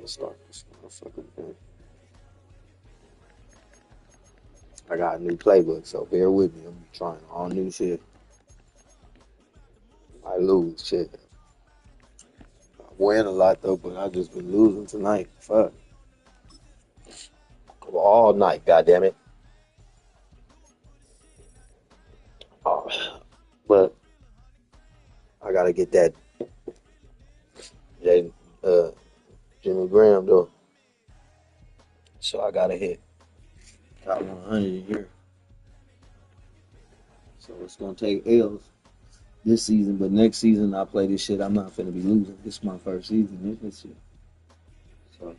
Let's start this motherfucker, man. I got a new playbook, so bear with me. I'm trying all new shit. I lose shit. I win a lot though, but I just been losing tonight. Fuck. All night, goddammit. Oh, but I gotta get that Jimmy Graham though. So I gotta hit top 100 here. So it's gonna take L's this season, but next season I play this shit. I'm not finna be losing. This is my first season. This shit. So,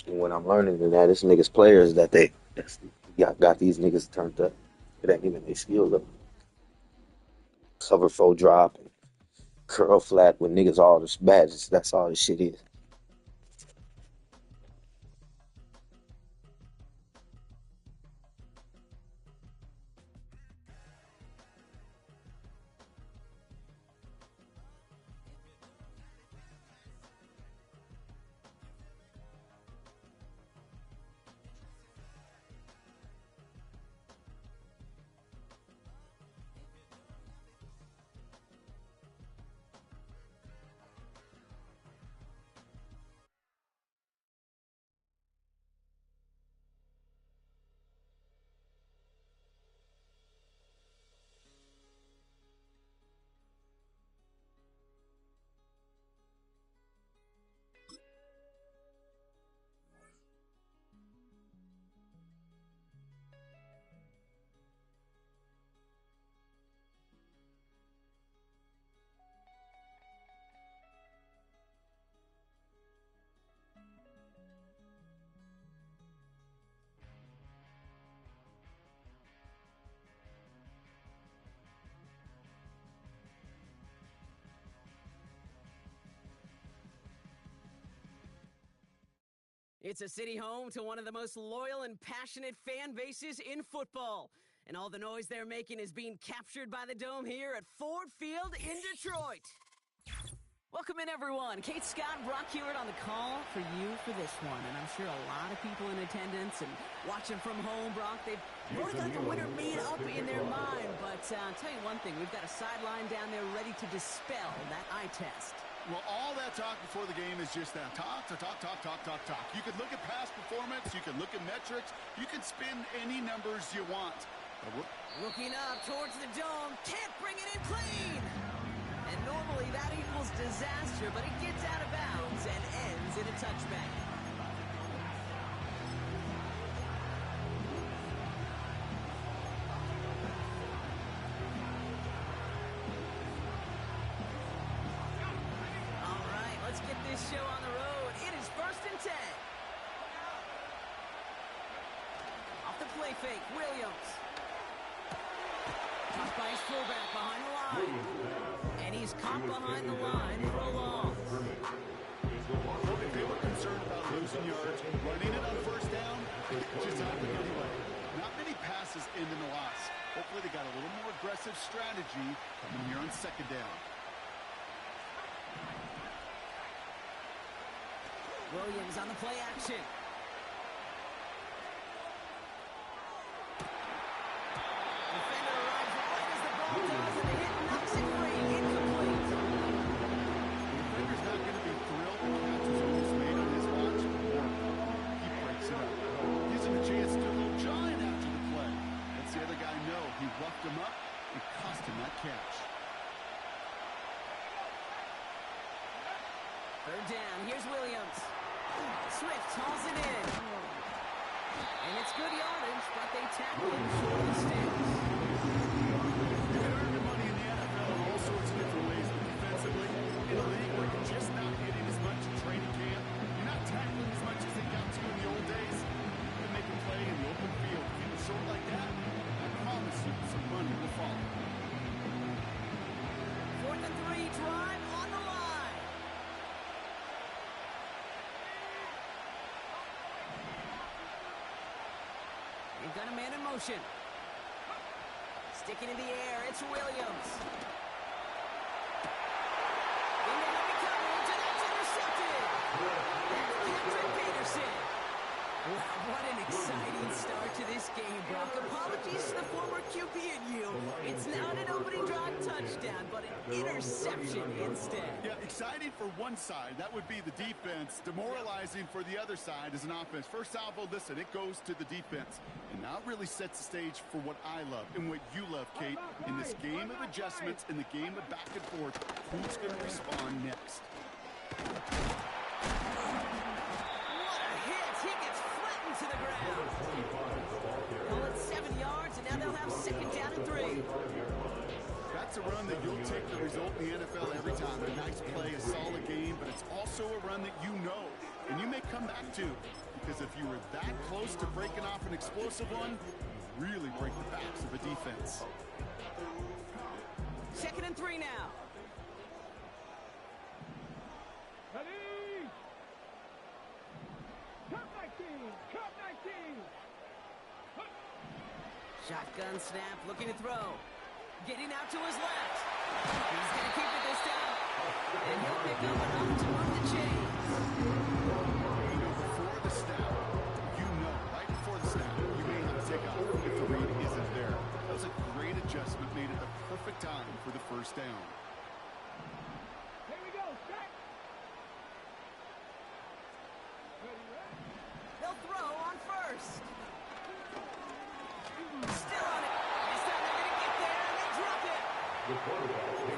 and what I'm learning in that, this niggas players that they got these niggas turned up. It ain't even their skill up. Cover four drop and curl flat with niggas all this badges. That's all this shit is. It's a city home to one of the most loyal and passionate fan bases in football. And all the noise they're making is being captured by the Dome here at Ford Field in Detroit. Welcome in, everyone. Kate Scott, Brock Hewitt on the call for you for this one. And I'm sure a lot of people in attendance and watching from home, Brock, they've already got the winner made up in their mind. But I'll tell you one thing, we've got a sideline down there ready to dispel that eye test. Well, all that talk before the game is just that. Talk. You could look at past performance. You can look at metrics. You can spin any numbers you want. Looking up towards the Dome. Can't bring it in clean. And normally that equals disaster, but it gets out of bounds and ends in a touchback. Show on the road. It is 1st and 10. Off the play fake, Williams. Caught by his fullback behind the line. And he's caught behind the line for a loss. Well, if they were concerned about losing yards, running it on 1st down, it just happened anyway. Not many passes end in a loss. Hopefully they got a little more aggressive strategy when you're on 2nd down. Williams on the play action. Defender arrives right as the ball does, and the hit knocks it free. Incomplete. The defender's not going to be thrilled when catches almost made on his watch, or he breaks it up. Gives him a chance to do a little giant after the play. Lets the other guy know he roughed him up and cost him that catch. 3rd down. Here's Williams. Swift hauls it in. And it's good yardage, but they tackle him short of the sticks. You can earn your money in the NFL in all sorts of different ways, but defensively, in a league where you're just not getting as much in training camp, you're not tackling as much as they got to in the old days, you can make a play in the open field. If you're short like that, I promise you some money will follow. 4th and 3, drive on the line. They've got a man in motion. Sticking in the air, it's Williams. Into heavy coverage, and that's intercepted. but an interception instead. Yeah, exciting for one side. That would be the defense. Demoralizing for the other side as an offense. First salvo, listen, it goes to the defense. And now it really sets the stage for what I love and what you love, Kate. In this game of adjustments, in the game of back and forth, who's going to respond next? What a hit! He gets flattened to the ground. Call it 7 yards, and now they'll have second down and 3. That's a run that you'll take the result in the NFL every time. A nice play, a solid game, but it's also a run that you know and you may come back to, because if you were that close to breaking off an explosive one, you really break the backs of a defense. Second and 3 now. Ready? Cup 19! Cup 19! Shotgun snap, looking to throw. Getting out to his left. He's going to keep it this time. And he'll pick up enough to move the chains. Before the snap, right before the snap, you may have to take off if the read isn't there. That was a great adjustment, made it the perfect time for the first down. Here we go, set! Ready, ready? They'll throw on first. Still on it. This time they're going to get there, and they drop it. And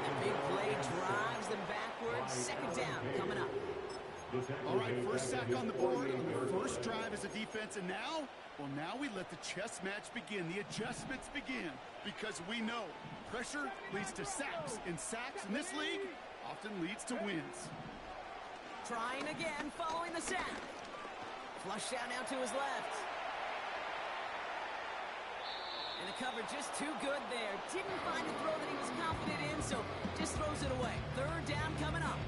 the big play drives them backwards. Second down coming up. All right, first sack on the board on the first drive as a defense, and now, well, now we let the chess match begin. The adjustments begin, because we know pressure leads to sacks, and sacks in this league often leads to wins. Trying again, following the sack. Flush down now to his left. And the cover just too good there. Didn't find the throw that he was confident in, so just throws it away. Third down coming up.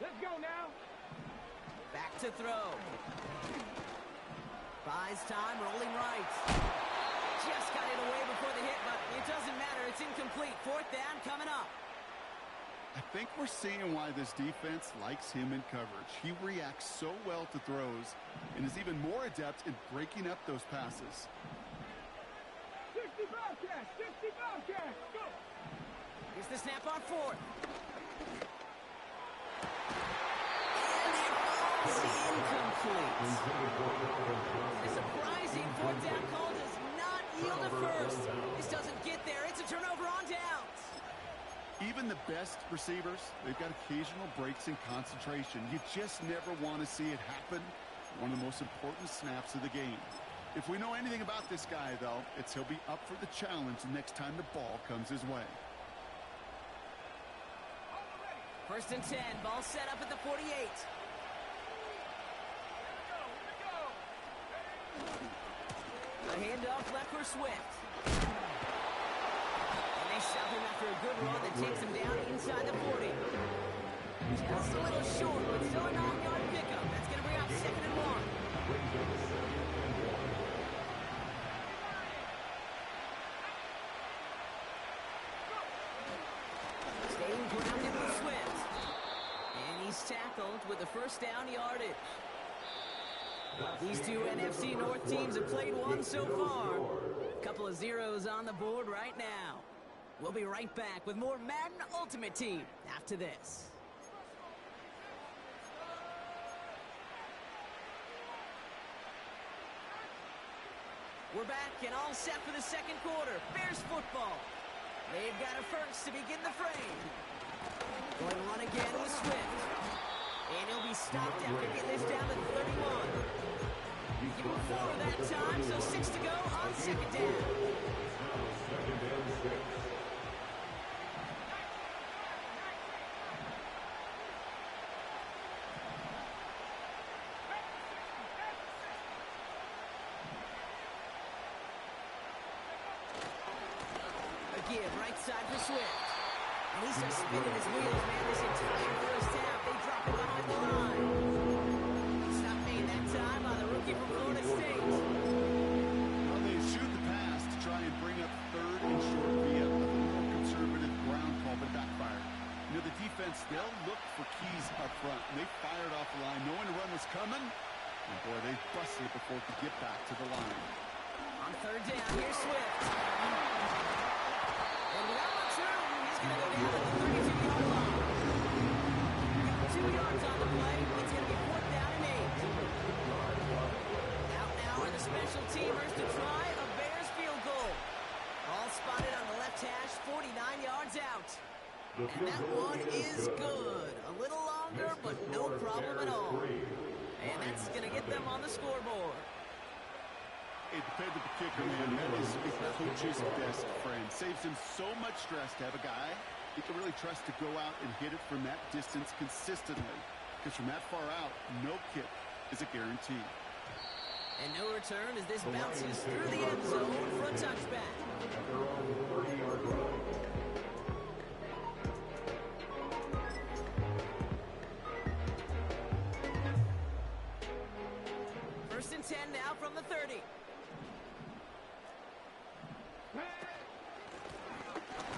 Let's go now. Back to throw. Buys time, rolling right. Just got it away before the hit, but it doesn't matter. It's incomplete. Fourth down coming up. I think we're seeing why this defense likes him in coverage. He reacts so well to throws and is even more adept in breaking up those passes. 60 Bobcats! 60 Bobcats! Go! Here's the snap on fourth. And it falls incomplete. A surprising fourth down call does not yield a first. This doesn't get there. It's a turnover on downs. Even the best receivers, they've got occasional breaks in concentration. You just never want to see it happen. One of the most important snaps of the game. If we know anything about this guy, though, it's he'll be up for the challenge the next time the ball comes his way. First and 10, ball set up at the 48. A handoff left for Swift. They shove him after a good run that takes him down inside the 40. Just a little short, but still a 9-yard pickup. That's going to bring out second and 1. Staying grounded with Swift. And he's tackled with the first down yardage. These two NFC North teams have played one so far. A couple of zeros on the board right now. We'll be right back with more Madden Ultimate Team after this. We're back and all set for the second quarter. Bears football. They've got a first to begin the frame. Going to run again with Swift. And he'll be stopped after getting this down to 31. Give him 4 that time, so 6 to go on second down. Again, right side for Swift. And he's just spinning his wheels, man, this entire first half. They drop it behind the line. It's not made that time by the rookie from Florida State. Well, they shoot the pass to try and bring up third and short via a more conservative ground call, but backfired. You know, the defense, they'll look for keys up front. And they fired off the line knowing the run was coming. And boy, they busted it before it could get back to the line. On third And that one is good. A little longer, but no problem at all. And that's going to get them on the scoreboard. It depends on the kicker, man. That is a coach's best friend. Saves him so much stress to have a guy he can really trust to go out and hit it from that distance consistently. Because from that far out, no kick is a guarantee. And no return as this bounces through the end zone for a touchback. First and 10 now from the 30.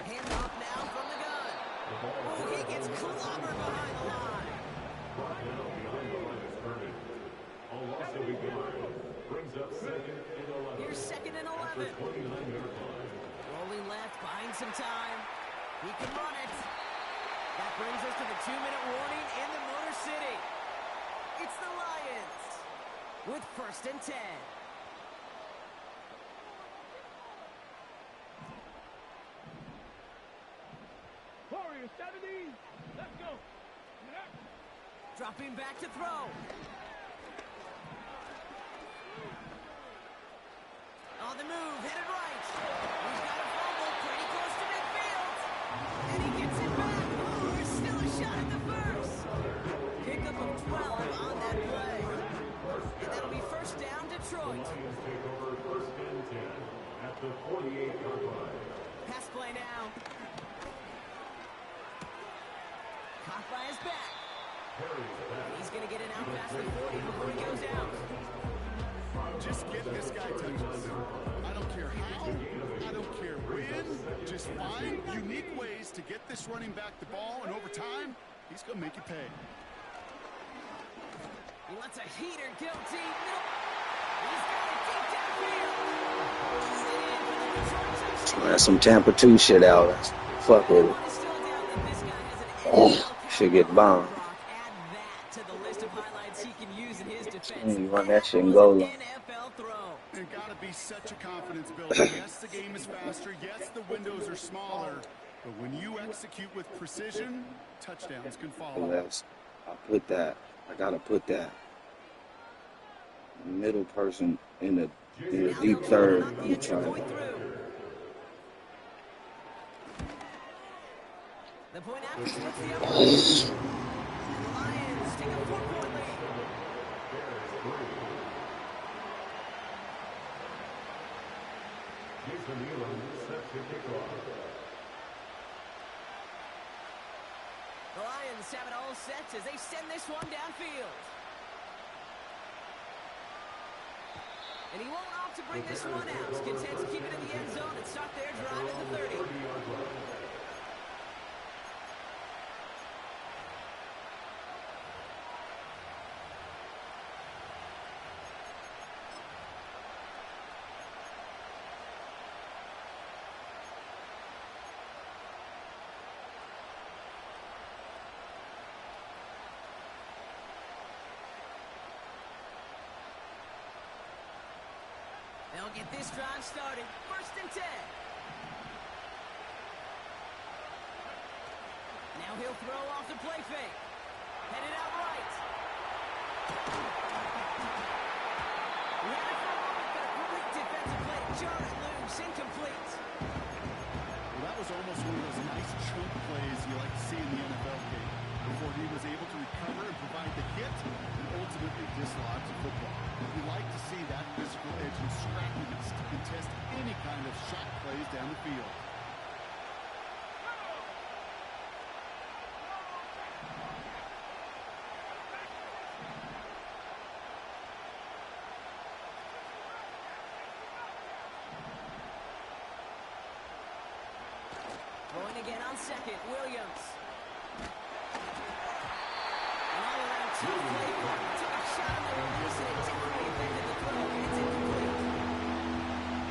Hand off now from the gun. Oh, he gets clobbered behind the line. Here's second and 11. Rolling left, buying some time. He can run it. That brings us to the 2-minute warning in the Motor City. It's the Lions with first and 10. Warriors 70. Let's go. Dropping back to throw. On the move, headed right. He's got a fumble, pretty close to midfield. And he gets it back. Oh, there's still a shot at the first. Pickup of 12 on that play. And that'll be first down, Detroit. Pass play now. Caught by his back. He's going to get it out past the 40 before he goes out. Just get this guy touches. I don't care how, I don't care when. Just find unique ways to get this running back the ball, and over time, he's going to make you pay. He wants a heater, go deep. He's got it deep downfield. That's some Tampa 2 shit out. Fuck with it. Oh, should get bombed. You run that shit and go long. It got to be such a confidence builder. Yes, the game is faster. Yes, the windows are smaller. But when you execute with precision, touchdowns can follow. I gotta put that middle person in the deep third. I'm trying. The point after splits the upper. The Lions take a 4-point lead. The Lions have it all set as they send this one downfield. And he won't opt to bring this one out. He's content to keep it in the end zone and start their drive at the 30. They'll get this drive started. First and 10. Now he'll throw off the play fake. Headed out right. He had it for a moment, but a great defensive play to jar it loose. Incomplete. Well, that was almost one of those nice chunk plays you like to see in the NFL game, before he was able to recover and provide the hit and ultimately dislodge the football. You like to see that physical edge and scrappiness to contest any kind of shot plays down the field. Going again on second, Williams. All around two play clock. Took a shot on the release and it definitely affected the throw. It's incomplete.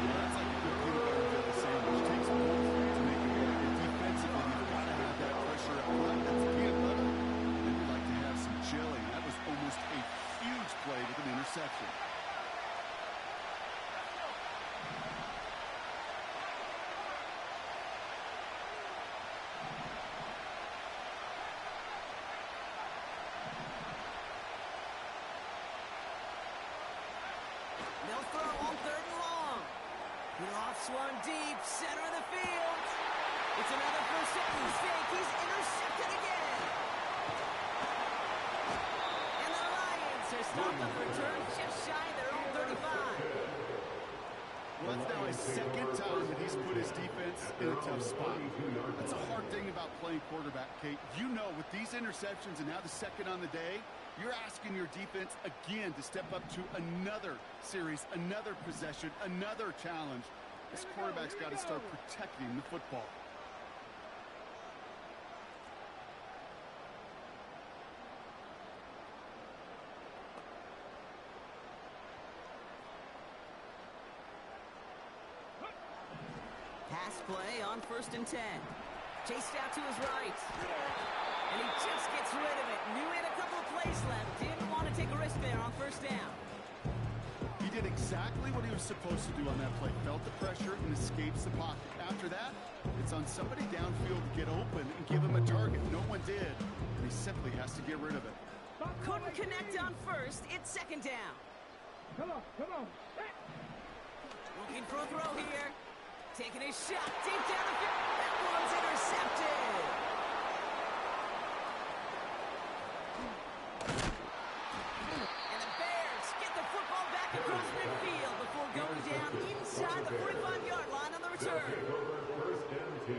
That's like a good peanut butter jelly sandwich. Takes a both to make it work. And defensively, you've got to have that pressure up front. That's peanut butter. And you'd like to have some jelly. That was almost a huge play with an interception. Lofts one deep, center of the field. It's another first down mistake. He's intercepted again. And the Lions are stopped on the return just shy of their own 35. Well, that's now his second time that he's put his defense in a tough spot. That's a hard thing about playing quarterback, Kate. You know, with these interceptions and now the second on the day, you're asking your defense again to step up to another series, another possession, another challenge. This quarterback's got to start protecting the football. Pass play on 1st and 10. Chased out to his right. And he just gets rid of it. Knew he had a couple of plays left. Didn't want to take a risk there on 1st down. He did exactly what he was supposed to do on that play. Felt the pressure and escapes the pocket. After that, it's on somebody downfield to get open and give him a target. No one did. And he simply has to get rid of it. Couldn't connect on 1st. It's 2nd down. Come on. Looking for a throw here. Taking a shot deep down the field. That one's intercepted. And the Bears get the football back across midfield before going down inside the 45-yard line on the return.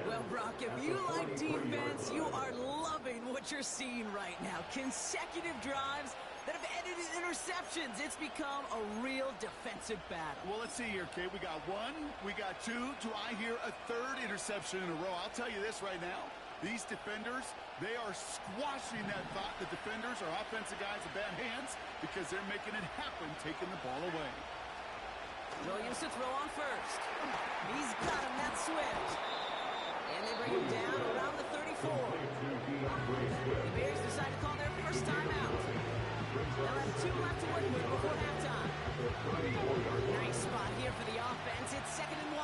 Well, Brock, if you like defense, you are loving what you're seeing right now. Consecutive drives that have ended in interceptions. It's become a real defensive battle. Well, let's see here, Kate. We got one, we got two. Do I hear a third interception in a row? I'll tell you this right now. These defenders, they are squashing that thought that defenders or offensive guys have bad hands because they're making it happen, taking the ball away. Williams to throw on 1st. He's got him. That's Swift. And they bring him down around the 34. The Bears decide to call their first timeout. They'll have 2 left to work with before halftime. Nice spot here for the offense. It's 2nd and 1.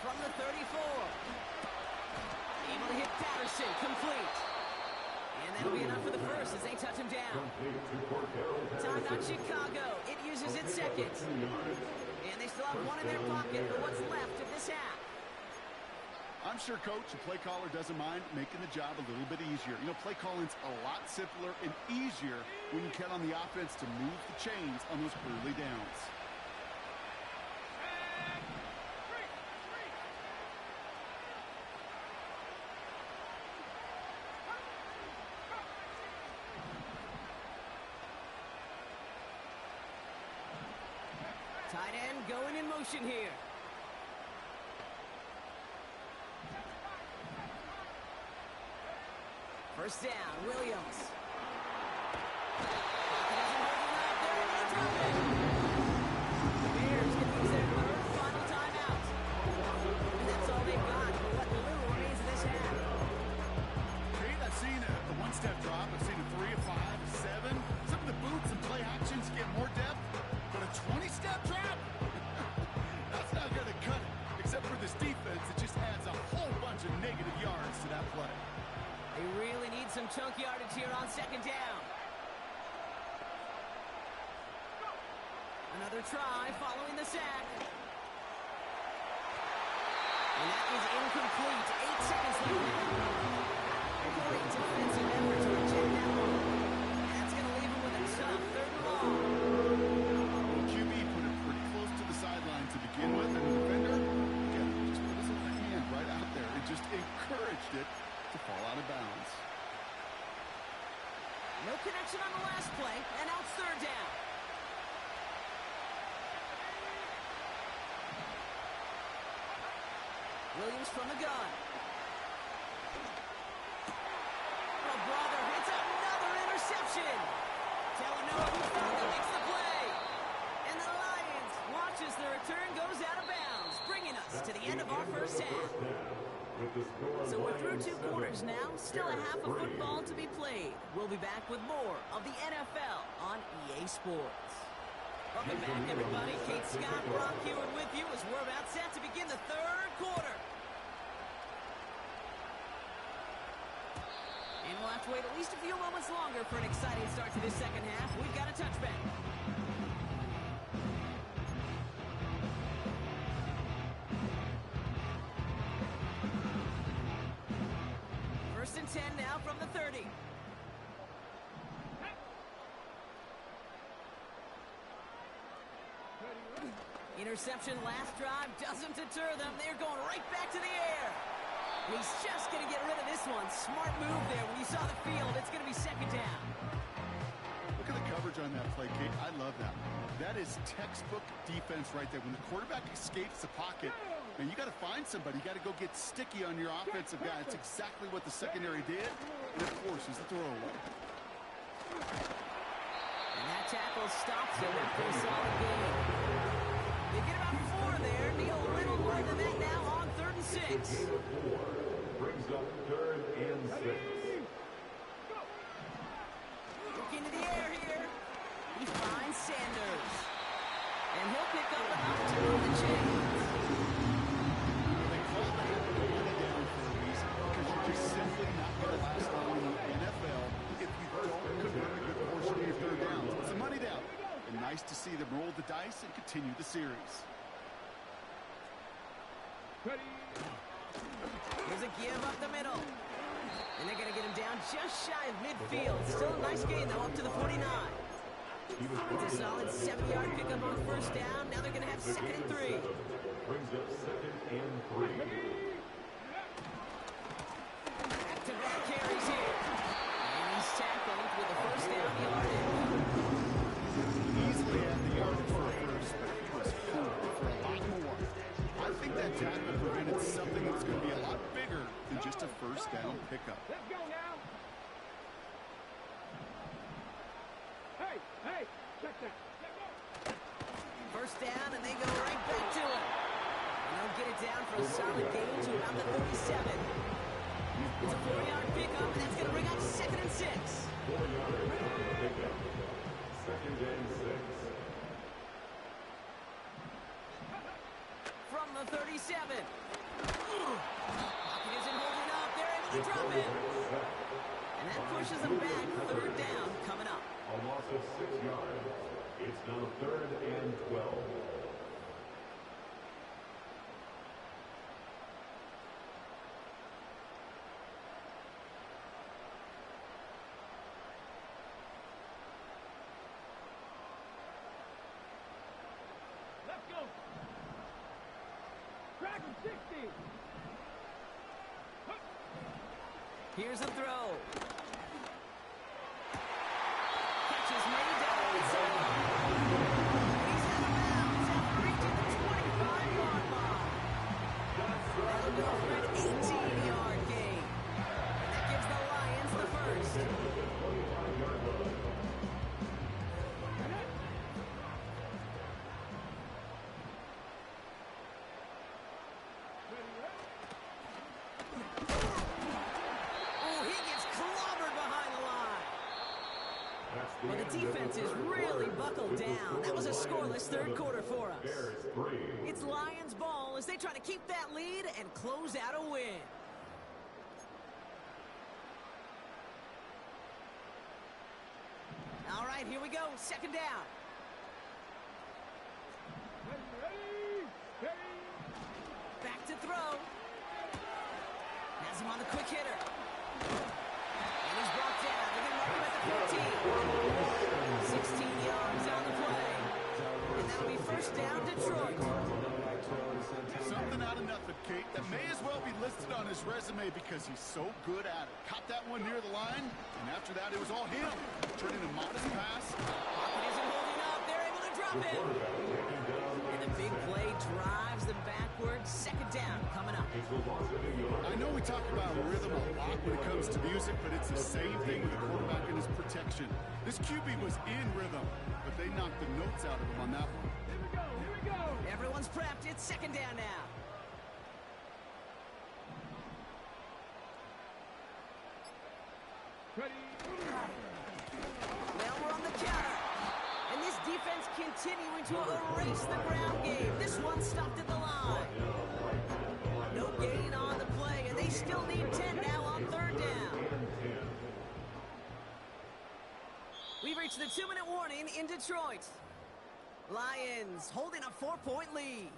From the 34. Able to hit Patterson. Complete. And that'll be enough for the first as they touch him down. Timeout Chicago. It uses its 2nd. And they still have one in their pocket for what's left of this half. I'm sure coach and play caller doesn't mind making the job a little bit easier. You know, play calling's a lot simpler and easier when you count on the offense to move the chains on those early downs. Tight end going in motion here. First down, Williams. The Bears can use their 3rd final timeout. And that's all they've got for what little remains of this half. Kate, I've seen a one-step drop. I've seen a 3, a 5, a 7. Some of the boots and play actions get more depth, but a 20-step drop? That's not going to cut it. Except for this defense, it just adds a whole bunch of negative yards to that play. They really need some chunk yardage here on 2nd down. Another try following the sack. And that is incomplete. 8 seconds left. Great defensive effort to reject that one. And that's going to leave him with a tough 3rd and long. Well, QB put it pretty close to the sideline to begin with, and the defender, again, just put his other hand right out there and just encouraged it to fall out of bounds. No connection on the last play, and now it's 3rd down. Williams from the gun. Oh, brother, it's another interception. Talanoa who found it makes the play. And the Lions watch as the return goes out of bounds, bringing us to the end of our first half. So we're through 2 quarters now, still a half of football to be played. We'll be back with more of the NFL on EA Sports. Welcome back, everybody. Kate Scott, Brock Hewitt with you as we're about set to begin the 3rd quarter. And we'll have to wait at least a few moments longer for an exciting start to this 2nd half. We've got a touchback. and 10 now from the 30. Interception last drive doesn't deter them. They're going right back to the air. And he's just going to get rid of this one. Smart move there. When you saw the field, it's going to be second down. Look at the coverage on that play, Kate. I love that. That is textbook defense right there. When the quarterback escapes the pocket, man, you got to find somebody. You got to go get sticky on your offensive guy. It's exactly what the secondary did, and it forces the throw away. And that tackle stops him. A pretty solid game. They get about 4 there. Need a little more than that now on 3rd and 6. Brings up 3rd and 6. Looking to the air here. He finds Sanders. And he'll pick up enough to move the chains. They call that a money down for a reason, because you're just simply not going to last long in the NFL if you don't convert a good portion of your 3rd downs. It's a money down. And nice to see them roll the dice and continue the series. There's a give up the middle. And they're going to get him down just shy of midfield. Still a nice gain, though, up to the 49. It's a solid 7-yard pickup on 1st down. Now they're going to have 2nd and 3. Brings up 2nd and 3. Back-to-back carries here. And he's tackled with the 1st down yardage. Easily at the yardage for a first, but he was cool for a lot more. I think that tackle prevented something that's going to be a lot bigger than just a 1st down pickup. Let's go now. Hey, check that. 1st down, and they go right back to it. And they'll get it down for a solid gain to about the 37. It's a 4-yard pickup, and that's going to bring up 2nd and 6. 4-yard pickup. 2nd and 6. From the 37. Pocket isn't holding up. They're able to drop it. And that pushes them back. 3rd down coming up. A loss of 6 yards. It's now 3rd and 12. Let's go. Track him 60. Here's a throw. Catch is made down inside. He's out of bounds after reaching the 25-yard line. That'll go for an 18-yard gain. And that gives the Lions the 1st. Well, the defense is really buckled down. That was a scoreless 3rd quarter for us. It's Lions ball as they try to keep that lead and close out a win. All right, here we go. 2nd down. Back to throw. Has him on the quick hitter. And he's brought down. They're going to mark him at the 14. 16 yards on the play. And that'll be 1st down, Detroit. Something out of nothing, Kate. That may as well be listed on his resume because he's so good at it. Caught that one near the line, and after that, it was all him. Turning a modest pass. Pocket isn't holding up. They're able to drop it. And the big play drives them backwards. 2nd down coming up. I know we talk about rhythm a lot when it comes to music, but it's the same thing with the quarterback and his protection. This QB was in rhythm, but they knocked the notes out of him on that one. Here we go. Everyone's prepped. It's 2nd down now. Ready. Now we're on the counter. And this defense continuing to erase the ground game. This one stopped at the line. No gain on the play, and they still need 10 now on 3rd down. We've reached the 2-minute warning in Detroit. Lions holding a 4-point lead.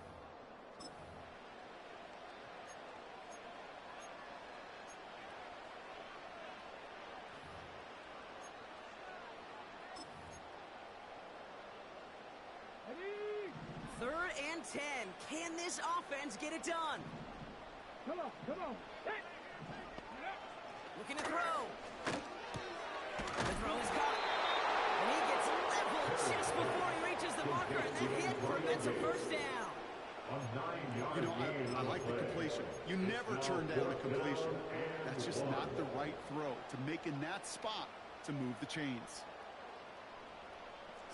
and 10. Can this offense get it done? Come on, come on. Hey. Looking to throw. The throw is caught. And he gets leveled just before he reaches the marker, and that hit prevents a first down. You know, I like the completion. You never turn down a completion. That's just not the right throw to make in that spot to move the chains.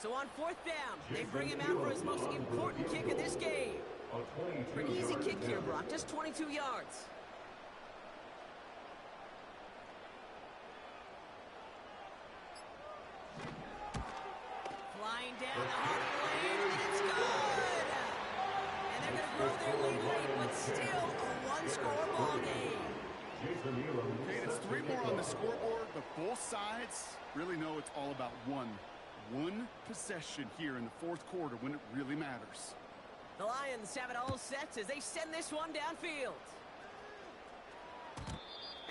So on 4th down, they bring him out for his most important kick of this game. Pretty easy kick here, Brock, just 22 yards. Flying down the hard lane, and it's good! And they're going to grow their lead late, but still a one-score ball game. Okay, it's 3 more on the scoreboard, but both sides really know it's all about one possession here in the 4th quarter when it really matters. The Lions have it all set as they send this one downfield.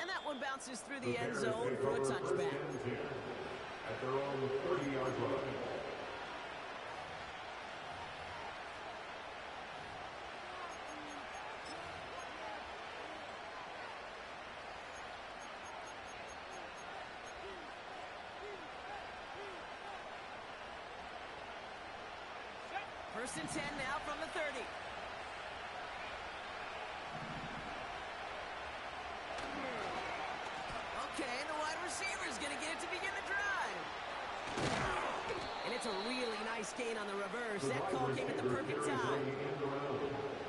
And that one bounces through the end zone for a touchback. At their own 30-yard line. First and 10 now from the 30. Okay, and the wide receiver is going to get it to begin the drive. And it's a really nice gain on the reverse. That call came at the perfect time.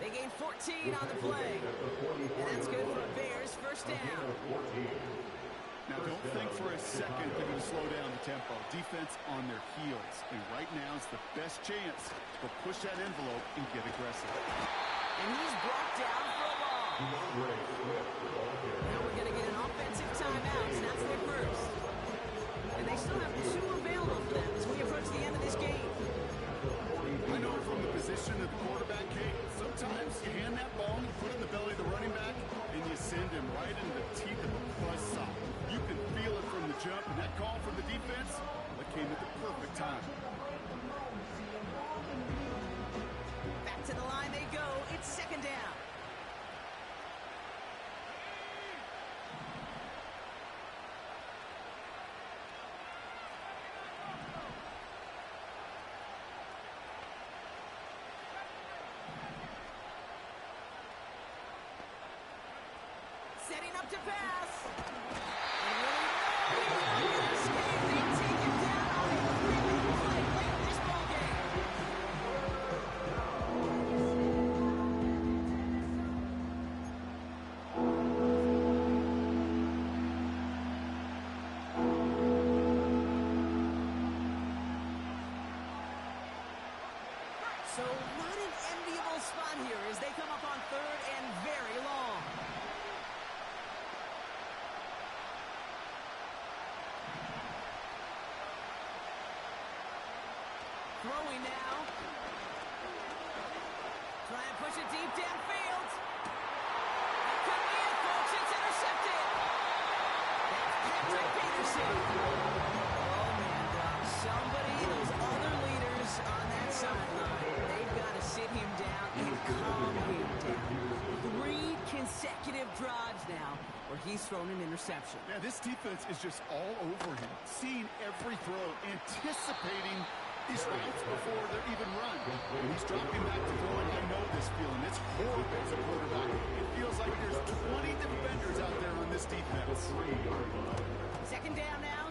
They gain 14 on the play. And that's good for a Bears first down. Now, don't think for a second they're going to slow down the tempo. Defense on their heels. And right now is the best chance to push that envelope and get aggressive. And he's brought down for a loss. Now we're going to get an offensive timeout, and that's their first. And they still have 2 available for them as we approach the end of this game. I know from the position of the quarterback, Kate, sometimes you hand that ball, you put it in the belly of the running back, and you send him right into the teeth of a buzzsaw. You can feel it from the jump, and that call from the defense, that came at the perfect time. Back to the line they go. It's 2nd down. Setting up to pass. And really escape. They take him down on a 3-minute play late in this ball game. So not an enviable spot here as they come up on 3rd and very long. Throwing now. Try and push it deep downfield. That could be it, folks. It's intercepted. That's Patrick Peterson. Oh, man, Brock. Somebody, those other leaders on that sideline, they've got to sit him down and calm him down. 3 consecutive drives now where he's thrown an interception. Yeah, this defense is just all over him. Seeing every throw, anticipating these routes before they're even run. When he's dropping back to throwing, I know this feeling. It's horrible as a quarterback. It feels like there's 20 defenders out there on this defense. 2nd down now.